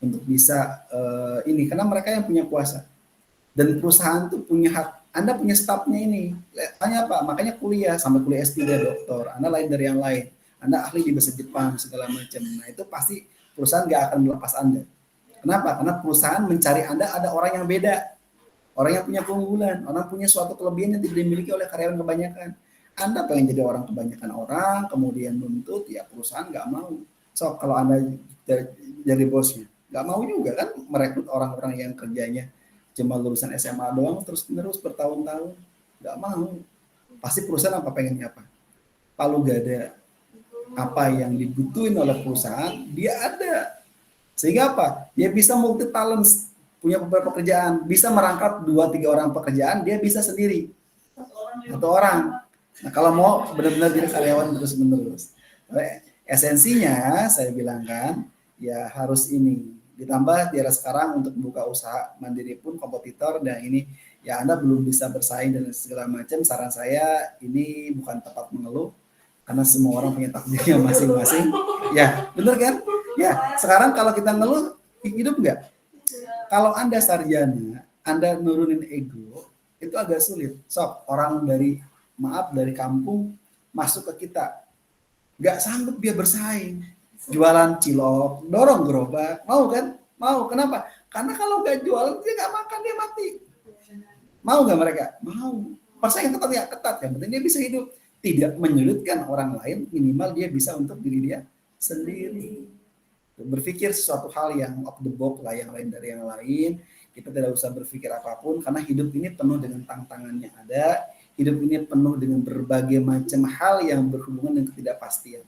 untuk bisa ini karena mereka yang punya kuasa dan perusahaan tuh punya hak. Anda punya stafnya ini. Tanya apa? Makanya kuliah sampai kuliah S3 doktor. Anda lain dari yang lain. Anda ahli di bahasa Jepang segala macam. Nah itu pasti perusahaan nggak akan melepas Anda. Kenapa? Karena perusahaan mencari Anda ada orang yang beda, orang yang punya keunggulan, orang punya suatu kelebihan yang tidak dimiliki oleh karyawan kebanyakan. Anda pengen jadi orang kebanyakan orang, kemudian nuntut, ya perusahaan nggak mau. So kalau Anda jadi bosnya, nggak mau juga kan merekrut orang-orang yang kerjanya cuma lulusan SMA doang terus menerus bertahun-tahun, nggak mau. Pasti perusahaan apa pengennya apa? Kalau nggak ada apa yang dibutuhin oleh perusahaan, dia ada. Sehingga apa? Dia bisa multi talent, punya beberapa pekerjaan, bisa merangkap 2-3 orang pekerjaan, dia bisa sendiri. Satu orang. Nah, kalau mau benar-benar jadi karyawan terus-menerus. Esensinya saya bilang kan, ya harus ini. Ditambah di era sekarang untuk buka usaha mandiri pun kompetitor dan ini ya Anda belum bisa bersaing dan segala macam. Saran saya ini bukan tempat mengeluh karena semua orang punya takdirnya masing-masing. Ya, benar kan? Ya, sekarang kalau kita ngeluh hidup nggak? Kalau Anda sarjana, Anda nurunin ego, itu agak sulit. So, orang dari kampung masuk ke kita. Nggak sanggup dia bersaing. Jualan cilok, dorong gerobak, mau kan? Mau, kenapa? Karena kalau nggak jualan, dia nggak makan, dia mati. Mau nggak mereka? Mau. Persaingan ketat ya, ketat. Yang penting dia bisa hidup. Tidak menyulitkan orang lain, minimal dia bisa untuk diri dia sendiri. Berpikir sesuatu hal yang off the box lah, yang lain dari yang lain. Kita tidak usah berpikir apapun, karena hidup ini penuh dengan tantangannya ada. Hidup ini penuh dengan berbagai macam hal yang berhubungan dengan ketidakpastian.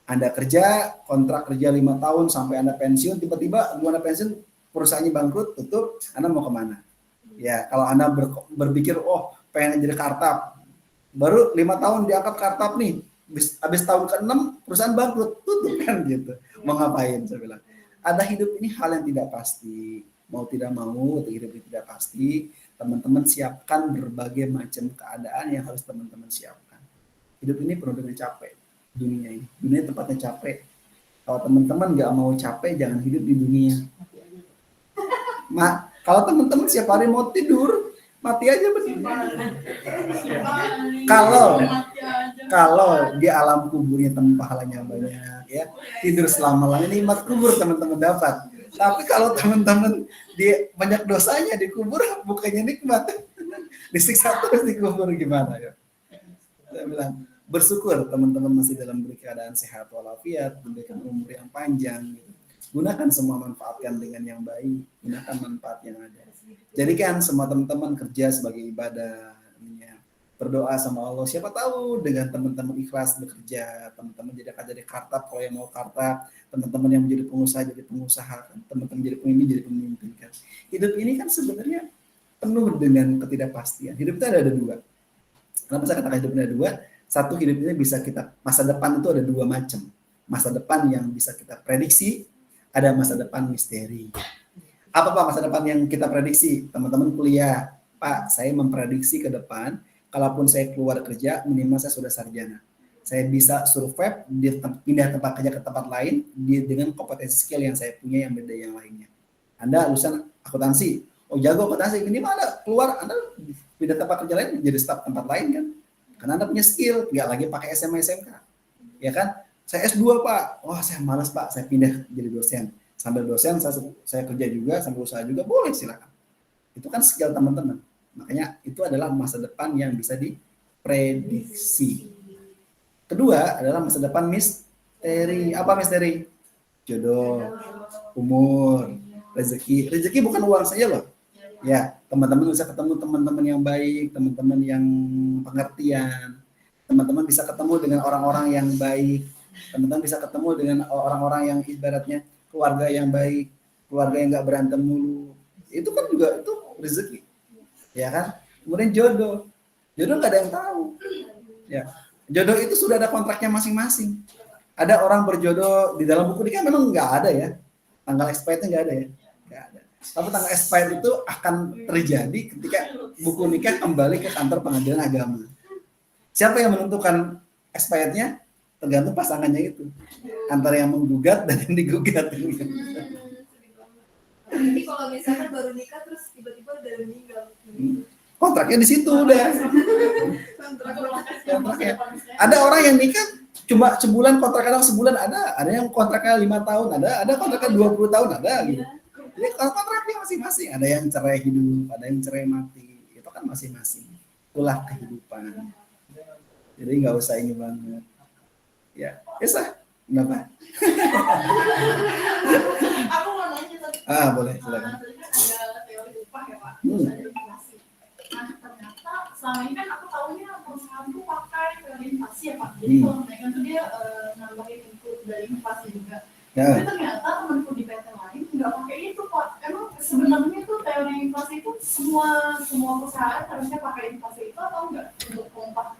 Anda kerja, kontrak kerja 5 tahun sampai Anda pensiun, tiba-tiba Anda pensiun, perusahaannya bangkrut, tutup, Anda mau kemana? Ya, kalau Anda berpikir, oh pengen jadi kartap, baru 5 tahun diangkat kartap nih, habis tahun ke-6 perusahaan bangkrut, tutup kan gitu. Mau ngapain saya bilang. Ada hidup ini hal yang tidak pasti, mau tidak mau, hidup ini tidak pasti. Teman-teman siapkan berbagai macam keadaan yang harus teman-teman siapkan. Hidup ini penuh dengan capek. Dunia ini, dunia tempatnya capek. Kalau teman-teman nggak mau capek, jangan hidup di dunia. Kalau teman-teman setiap hari mau tidur, mati aja betul. Kalau di alam kuburnya teman pahalanya banyak, ya tidur selama-lamanya nikmat kubur teman-teman dapat. Tapi kalau teman-teman di banyak dosanya di kubur, bukannya nikmat, disiksa terus di kubur gimana ya? Saya bilang bersyukur teman-teman masih dalam keadaan sehat walafiat, diberikan umur yang panjang. Gitu. Gunakan semua manfaatkan dengan yang baik, gunakan manfaat yang ada. Jadikan semua teman-teman kerja sebagai ibadah, berdoa sama Allah. Siapa tahu dengan teman-teman ikhlas bekerja, teman-teman jadi kartap kalau yang mau kartap, teman-teman yang menjadi pengusaha jadi pengusaha, teman-teman jadi pemimpin jadi pemimpin kan. Hidup ini kan sebenarnya penuh dengan ketidakpastian. Hidup itu ada dua. Kenapa saya katakan hidup ada dua? Satu, hidup ini bisa kita, masa depan itu ada dua macam. Masa depan yang bisa kita prediksi, ada masa depan misteri. Apa Pak masa depan yang kita prediksi? Teman-teman kuliah, Pak, saya memprediksi ke depan, kalaupun saya keluar kerja, minimal saya sudah sarjana. Saya bisa survive, pindah tempat kerja ke tempat lain, dengan kompetensi skill yang saya punya yang beda yang lainnya. Anda lulusan akuntansi, oh jago akuntansi, minimal Anda keluar, Anda pindah tempat kerja lain, jadi staf tempat lain kan. Karena Anda punya skill, nggak lagi pakai SMA SMK. Ya kan? Saya S2 Pak, wah saya malas Pak, saya pindah jadi dosen. Sambil dosen saya kerja juga, sambil usaha juga, boleh silakan. Itu kan skill teman-teman. Makanya itu adalah masa depan yang bisa diprediksi. Kedua adalah masa depan misteri. Apa misteri? Jodoh, umur, rezeki. Rezeki bukan uang saja loh. Ya, teman-teman bisa ketemu teman-teman yang baik, teman-teman yang pengertian, teman-teman bisa ketemu dengan orang-orang yang baik, teman-teman bisa ketemu dengan orang-orang yang ibaratnya keluarga yang baik, keluarga yang nggak berantem mulu. Itu kan juga itu rezeki, ya kan? Kemudian jodoh nggak ada yang tahu. Ya, jodoh itu sudah ada kontraknya masing-masing. Ada orang berjodoh di dalam buku nikah memang nggak ada ya, tanggal expirednya nggak ada ya, nggak ada. Tapi tanggal expired itu akan terjadi ketika buku nikah kembali ke kantor pengadilan agama. Siapa yang menentukan expirednya? Tergantung pasangannya itu. Antara yang menggugat dan yang digugat. Jadi kalau misalkan baru nikah terus tiba-tiba udah meninggal. Kontraknya di situ udah. Kontraknya. Ada orang yang nikah cuma sebulan kontrak, kadang sebulan ada yang kontraknya 5 tahun, ada kontraknya 20 tahun ada gitu. Jadi kontraknya masing-masing, ada yang cerai hidup, ada yang cerai mati, itu kan masing-masing. Itulah kehidupan. Jadi nggak usah ini banget. Ya, Esa, kenapa? Aku mau nanya tadi. Boleh, silakan. Tadi kan ada teori upah ya Pak, terus ada inflasi. Nah ternyata selama ini kan aku tahunya perusahaan tuh pakai teori inflasi ya Pak. Jadi kalau menaikkan tuh dia nambahin input dari inflasi juga. Tapi ternyata temanku di PT lain nggak pakai itu Pak. Emang sebenarnya tuh teori inflasi itu semua perusahaan harusnya pakai inflasi itu atau enggak untuk pengupah?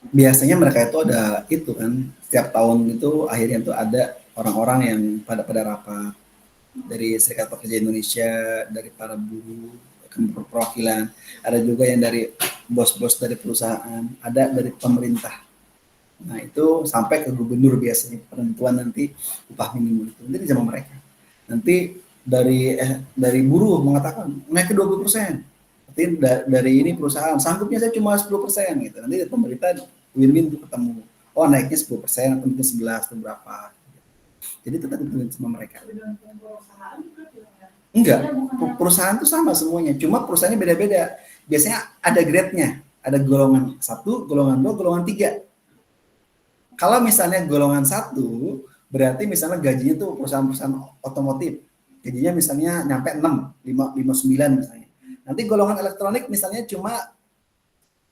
Biasanya mereka itu ada itu kan, setiap tahun itu akhirnya tuh ada orang-orang yang pada rapat dari Serikat Pekerja Indonesia, dari para buruh, perwakilan, ada juga yang dari bos-bos dari perusahaan, ada dari pemerintah. Nah itu sampai ke gubernur biasanya penentuan nanti upah minimum itu nanti sama mereka. Nanti dari buruh mengatakan naik ke 20%. Nanti dari ini perusahaan sanggupnya saya cuma 10% gitu. Nanti pemerintah win-win tuh ketemu. Oh naiknya 10% atau mungkin 11 atau berapa. Jadi itu tentuin sama mereka. Enggak, perusahaan itu sama semuanya. Cuma perusahaannya beda-beda. Biasanya ada grade-nya. Ada golongan 1, golongan 2, golongan 3. Kalau misalnya golongan 1, berarti misalnya gajinya tuh perusahaan-perusahaan otomotif. Gajinya misalnya nyampe 6, 59 misalnya. Nanti golongan elektronik misalnya cuma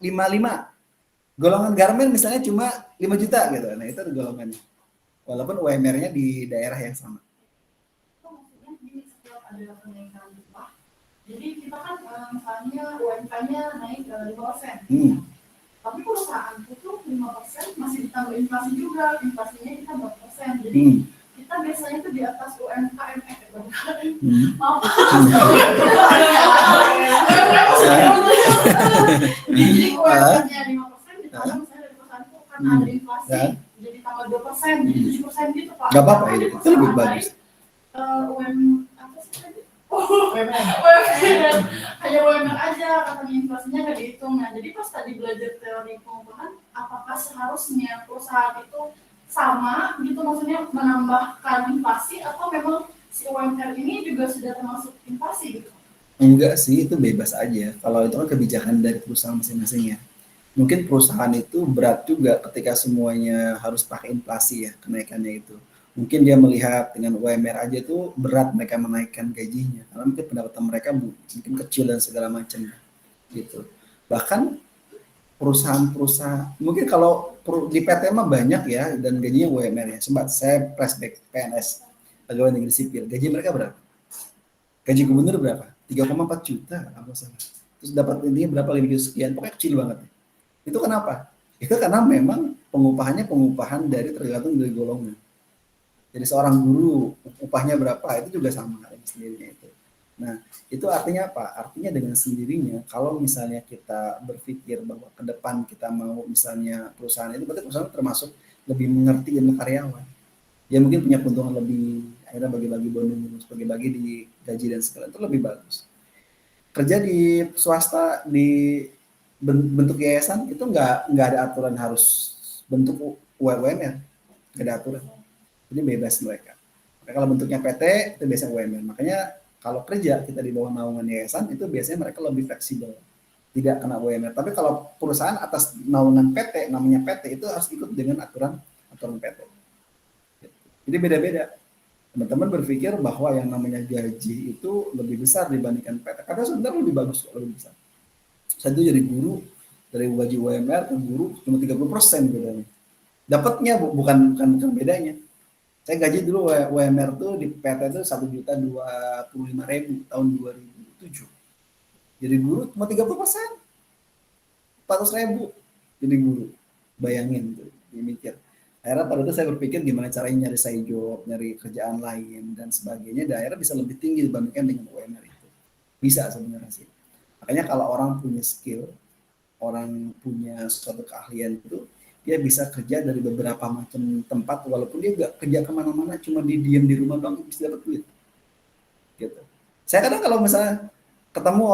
55. Golongan garmen misalnya cuma 5 juta gitu. Nah itu golongannya. Walaupun UMR-nya di daerah yang sama. Maksudnya gini, setiap ada kenaikan upah, jadi kita kan misalnya UMK-nya naik 5%. Tapi perusahaan itu 5% masih ditambah inflasi juga, inflasinya kita berapa persen. Jadi kita biasanya itu di atas UMK, maaf. Jadi UMK-nya 5% ditambah misalnya dari perusahaan itu karena ada inflasi, jadi tambah 2%, jadi 7% gitu Pak. Gak apa-apa, itu lebih bagus. UMR hanya UMR aja katanya inflasinya nggak dihitung. Nah jadi pas tadi belajar teori pengupahan, apakah seharusnya perusahaan itu sama gitu, maksudnya menambahkan inflasi atau memang si UMR ini juga sudah termasuk inflasi gitu? Enggak sih, itu bebas aja. Kalau itu kan kebijakan dari perusahaan masing-masing ya. Mungkin perusahaan itu berat juga ketika semuanya harus pakai inflasi ya, kenaikannya itu. Mungkin dia melihat dengan UMR aja itu berat mereka menaikkan gajinya karena mungkin pendapatan mereka mungkin kecil dan segala macam gitu. Bahkan perusahaan-perusahaan mungkin kalau di PT mah banyak ya dan gajinya UMR ya. Sempat saya flashback PNS pegawai negeri sipil, gaji mereka berapa? Gaji gubernur berapa? 3,4 juta apa salah. Terus dapat ini berapa lebih sekian, pokoknya kecil banget. Itu kenapa? Itu karena memang pengupahannya pengupahan dari tergantung dari golongan. Jadi seorang guru upahnya berapa itu juga sama sendirinya itu. Nah itu artinya apa? Artinya dengan sendirinya kalau misalnya kita berpikir bahwa ke depan kita mau misalnya perusahaan itu berarti perusahaan termasuk lebih mengerti ilmu karyawan. Dia mungkin punya keuntungan lebih, akhirnya bagi-bagi bonus, bagi-bagi di gaji dan segala itu lebih bagus. Kerja di swasta di bentuk yayasan itu nggak ada aturan harus bentuk UMR, nggak ada aturan. Jadi bebas mereka. Kalau bentuknya PT itu biasanya UMR. Makanya kalau kerja kita di bawah naungan yayasan itu biasanya mereka lebih fleksibel, tidak kena UMR. Tapi kalau perusahaan atas naungan PT, namanya PT itu harus ikut dengan aturan PT. Jadi beda-beda. Teman-teman berpikir bahwa yang namanya gaji itu lebih besar dibandingkan PT. Karena sebenarnya lebih bagus, lebih besar. Saya itu jadi guru dari gaji UMR ke guru cuma 30% bedanya. Dapatnya bukan bedanya. Saya gaji dulu UMR tuh di PT itu 1.025.000 tahun 2007. Jadi guru cuma 30%. 400.000 jadi guru. Bayangin tuh, dimikir. Akhirnya pada itu saya berpikir gimana caranya nyari side job, nyari kerjaan lain dan sebagainya. Dan akhirnya bisa lebih tinggi dibandingkan dengan UMR itu. Bisa sebenarnya sih. Makanya kalau orang punya skill, orang punya suatu keahlian itu, dia bisa kerja dari beberapa macam tempat walaupun dia nggak kerja kemana-mana, cuma diem di rumah doang bisa dapat duit gitu. Saya kadang kalau misalnya ketemu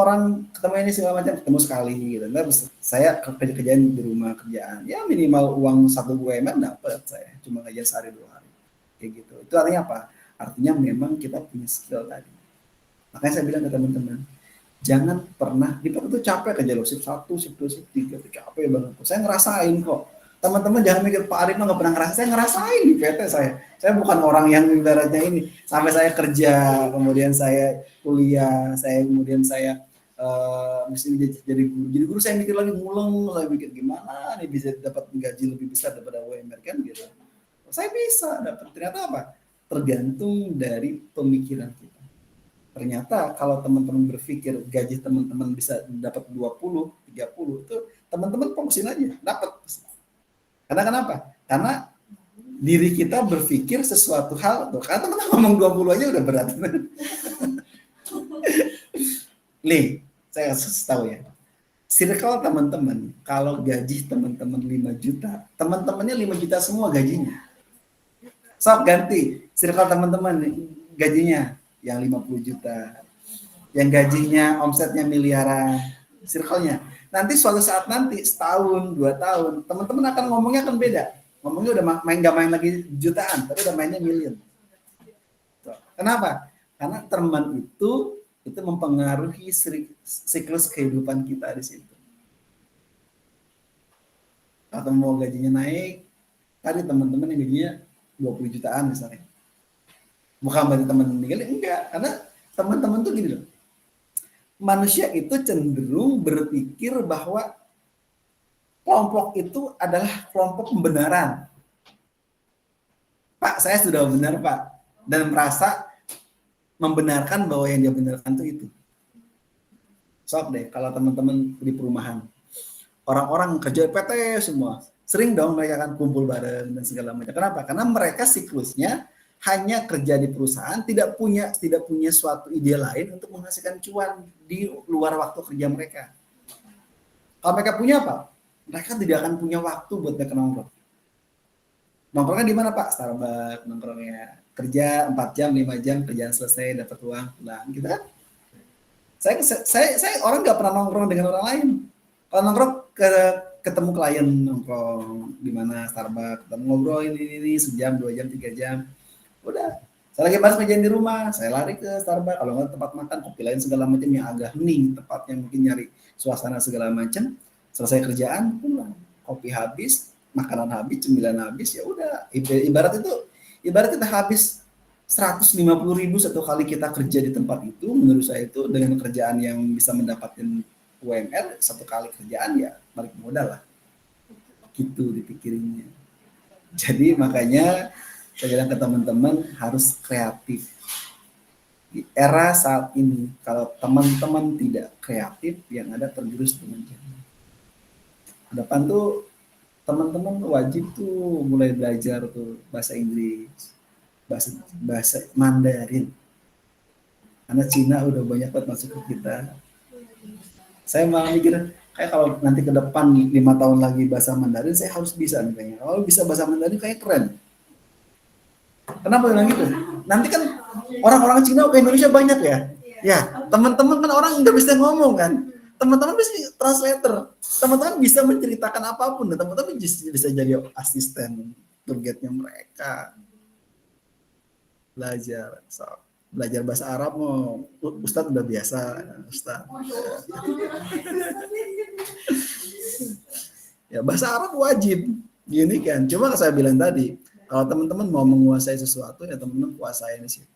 ini segala macam, ketemu sekali gitu. Terus saya kerjaan di rumah kerjaan, ya minimal uang 1 UMR dapat saya, cuma ngajar sehari 2 hari, kayak gitu. Itu artinya apa? Artinya memang kita punya skill tadi. Makanya saya bilang ke teman-teman, jangan pernah di PT itu capek kerja loh, shift 1, shift 2, shift 3 itu capek banget. Saya ngerasain kok. Teman-teman jangan mikir Pak Arif nggak pernah ngerasain, saya ngerasain di PT saya. Saya bukan orang yang ibaratnya ini sampai saya kerja, kemudian saya kuliah, kemudian saya mesti jadi guru. Jadi guru saya mikir lagi muleng, saya mikir gimana nih bisa dapat gaji lebih besar daripada UMR kan gitu. Saya bisa dapat, ternyata apa? Tergantung dari pemikiran kita. Ternyata kalau teman-teman berpikir gaji teman-teman bisa dapat 20, 30 itu teman-teman fokusin aja, dapat. Karena kenapa? Karena diri kita berpikir sesuatu hal, karena teman-teman ngomong 20 aja udah berat. Nih, saya kasih tahu ya. Circle teman-teman, kalau gaji teman-teman 5 juta, teman-temannya 5 juta semua gajinya. Sok ganti, circle teman-teman gajinya yang 50 juta. Yang gajinya omsetnya miliaran, circle-nya. Nanti suatu saat nanti, setahun, 2 tahun, teman-teman akan ngomongnya akan beda. Ngomongnya udah nggak main lagi jutaan, tapi udah mainnya million. Kenapa? Karena teman itu mempengaruhi siklus kehidupan kita di situ. Atau mau gajinya naik, tadi teman-teman yang gajinya 20 jutaan misalnya. Bukan berarti teman meninggal, enggak. Karena teman-teman tuh gini loh. Manusia itu cenderung berpikir bahwa kelompok itu adalah kelompok pembenaran. Pak, saya sudah benar Pak. Dan merasa membenarkan bahwa yang dia benarkan itu. Sok deh, kalau teman-teman di perumahan. Orang-orang kerja PT semua. Sering dong mereka kan kumpul bareng dan segala macam. Kenapa? Karena mereka siklusnya hanya kerja di perusahaan, tidak punya suatu ide lain untuk menghasilkan cuan di luar waktu kerja mereka. Kalau mereka punya apa? Mereka tidak akan punya waktu buat mereka nongkrong. Nongkrongnya di mana Pak? Starbucks nongkrongnya. Kerja 4 jam, 5 jam, kerjaan selesai, dapat uang, pulang. Gitu kan? Saya orang nggak pernah nongkrong dengan orang lain. Kalau nongkrong ketemu klien nongkrong di mana Starbucks, ketemu ngobrol ini sejam, 2 jam, 3 jam. Udah, saya lagi bahas kerjaan di rumah, saya lari ke Starbucks, kalau nggak tempat makan, kopi lain segala macam yang agak hening, tempatnya mungkin nyari suasana segala macam, selesai kerjaan, pulang, kopi habis, makanan habis, cemilan habis, ya udah, ibarat kita habis 150.000 satu kali kita kerja di tempat itu, menurut saya itu dengan kerjaan yang bisa mendapatkan UMR, satu kali kerjaan ya balik modal lah, gitu dipikirinnya. Jadi makanya saya bilang ke teman-teman harus kreatif. Di era saat ini, kalau teman-teman tidak kreatif, yang ada tergerus dengan zaman. Ke depan tuh teman-teman wajib tuh mulai belajar tuh bahasa Inggris, bahasa Mandarin. Karena Cina udah banyak banget masuk ke kita. Saya malah mikir kayak kalau nanti ke depan 5 tahun lagi bahasa Mandarin, saya harus bisa nih kayaknya. Kalau bisa bahasa Mandarin kayak keren. Kenapa bilang gitu? Nanti kan orang-orang Cina ke Indonesia banyak ya. Ya, teman-teman kan orang nggak bisa ngomong kan. Teman-teman bisa translator. Teman-teman bisa menceritakan apapun. Dan teman-teman bisa jadi asisten tour guide-nya mereka. Belajar bahasa Arab mau Ustadz udah biasa. Ustadz. Ya, bahasa Arab wajib. Gini kan. Cuma saya bilang tadi, kalau teman-teman mau menguasai sesuatu, ya teman-teman kuasain di situ.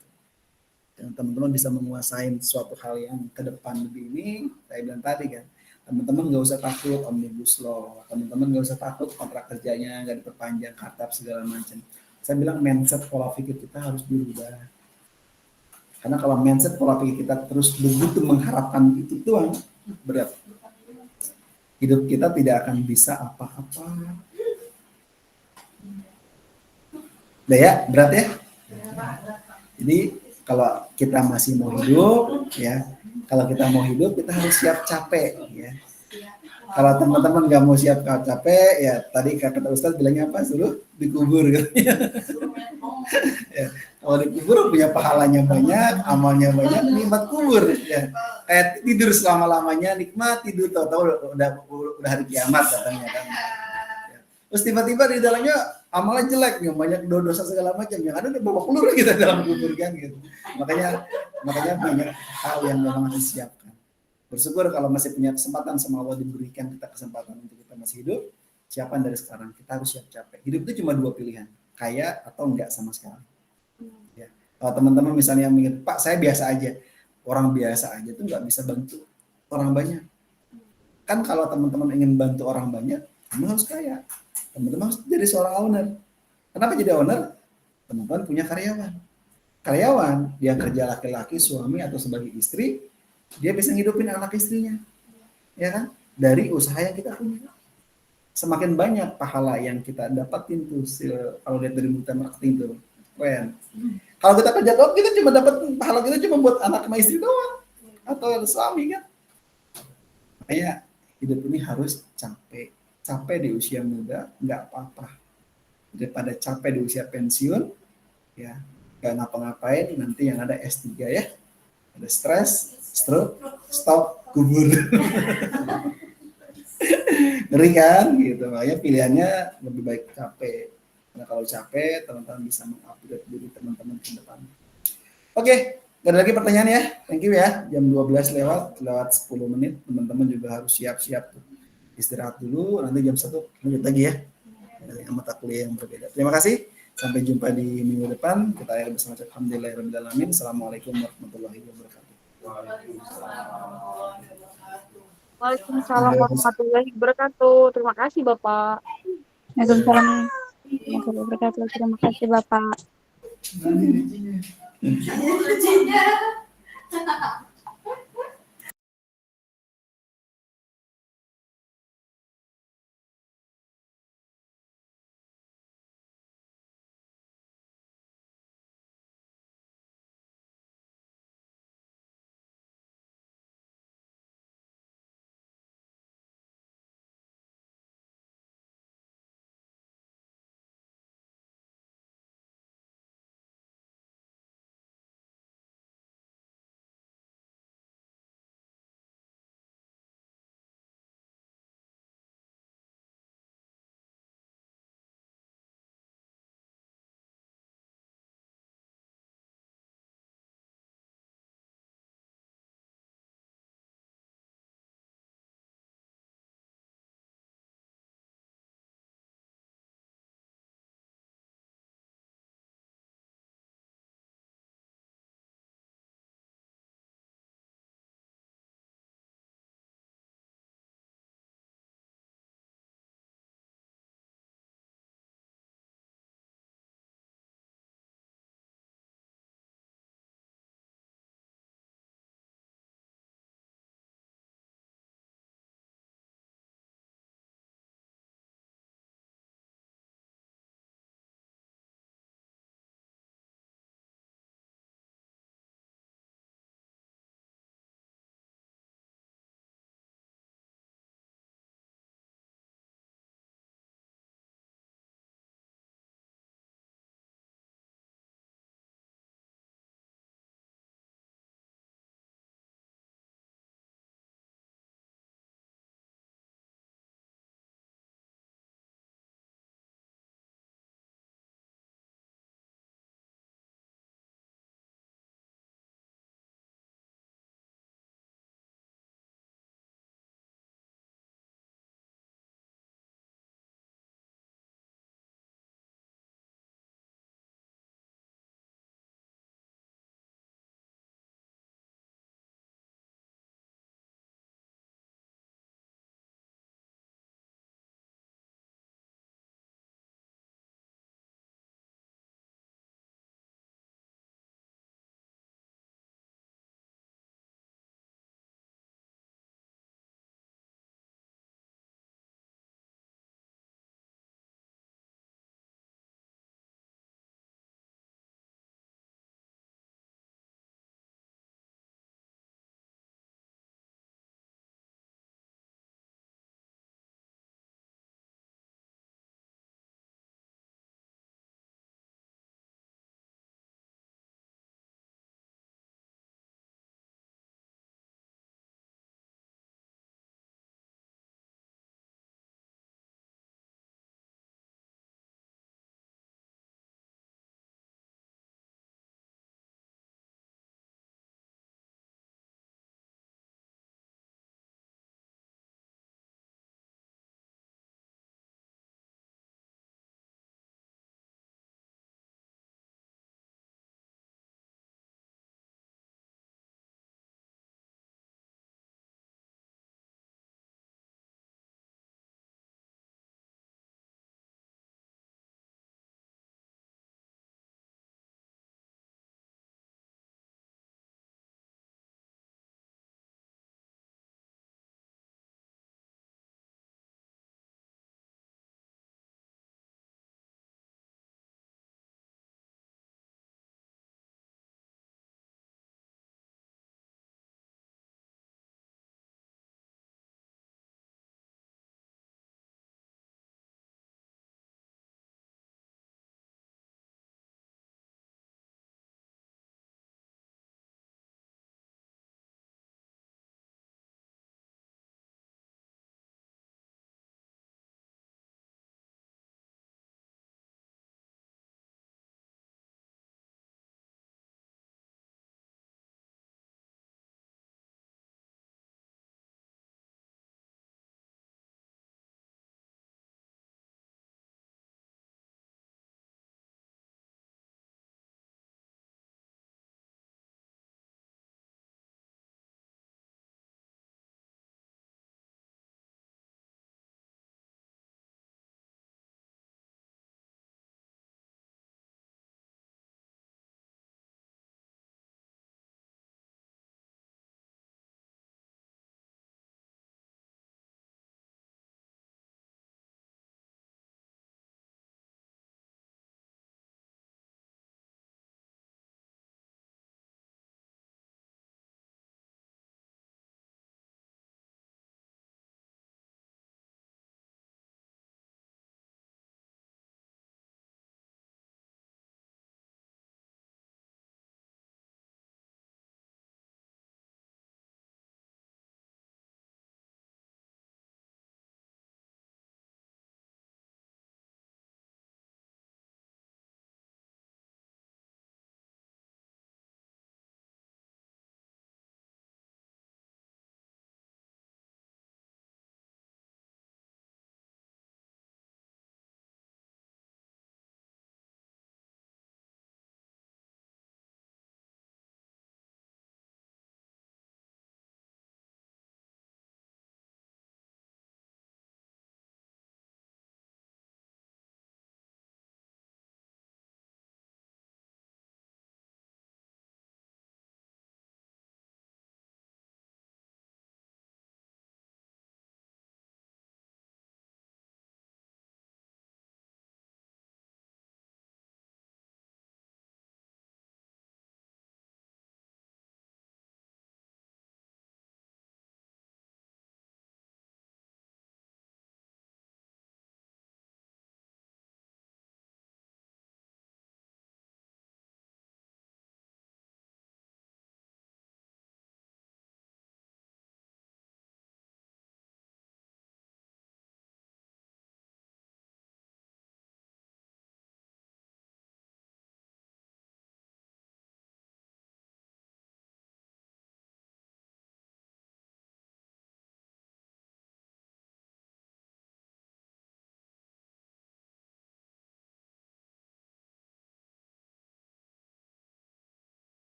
Dan teman-teman bisa menguasai suatu hal yang ke depan lebih ini, saya bilang tadi kan, teman-teman nggak usah takut omnibus law, teman-teman nggak usah takut kontrak kerjanya nggak diperpanjang, kartap segala macam. Saya bilang mindset pola pikir kita harus dirubah. Karena kalau mindset pola pikir kita terus begitu mengharapkan itu doang, berat. Hidup kita tidak akan bisa apa-apa. Udah ya, berat ya. Jadi kalau kita masih mau hidup, ya, kalau kita mau hidup kita harus siap capek, ya. Kalau teman-teman nggak mau siap capek, ya tadi kata Ustadz bilangnya apa? Suruh dikubur gitu. Ya, kalau dikubur punya pahalanya banyak, amalnya banyak, nikmat kubur. Ya. Kayak tidur selama-lamanya, nikmat tidur, tahu-tahu udah hari kiamat katanya kan. Ya. Terus tiba-tiba di dalamnya amalnya jelek, yang banyak dosa segala macam, yang ada bawa peluru kita dalam kubur kan gitu. Makanya banyak hal yang memang harus disiapkan. Bersyukur kalau masih punya kesempatan sama Allah diberikan kita kesempatan untuk kita masih hidup, siapkan dari sekarang. Kita harus siap capek. Hidup itu cuma 2 pilihan, kaya atau enggak sama sekali. Ya. Kalau teman-teman misalnya yang mikir, Pak saya biasa aja, orang biasa aja tuh nggak bisa bantu orang banyak. Kan kalau teman-teman ingin bantu orang banyak, teman harus kaya. Teman-teman harus jadi seorang owner. Kenapa jadi owner? Teman-teman punya karyawan. Karyawan, dia kerja laki-laki, suami atau sebagai istri, dia bisa ngidupin anak istrinya, ya kan? Dari usaha yang kita punya. Semakin banyak pahala yang kita dapatin tuh, kalau lihat dari multi marketing tuh, keren. Kalau kita kerja doang, kita cuma dapat pahala kita cuma buat anak sama istri doang, atau suami kan? Makanya hidup ini harus capek. Capek di usia muda nggak apa-apa. Daripada capek di usia pensiun, ya nggak ngapa-ngapain, nanti yang ada S3 ya. Ada stres, stroke, stop, kubur. Ngeri kan? Gitu. Makanya pilihannya lebih baik capek. Karena kalau capek, teman-teman bisa mengupgrade diri teman-teman ke depan. Oke, ada lagi pertanyaan ya? Thank you ya. Jam 12 lewat 10 menit. Teman-teman juga harus siap-siap tuh. Istirahat dulu, nanti jam 1 lanjut lagi ya. Dari mata kuliah yang berbeda. Terima kasih. Sampai jumpa di minggu depan. Kita akhiri bersama alhamdulillahirabbil alamin. Assalamualaikum warahmatullahi wabarakatuh. Waalaikumsalam warahmatullahi wabarakatuh. Terima kasih Bapak. Waalaikumsalam warahmatullahi wabarakatuh. Terima kasih Bapak. Nah, ini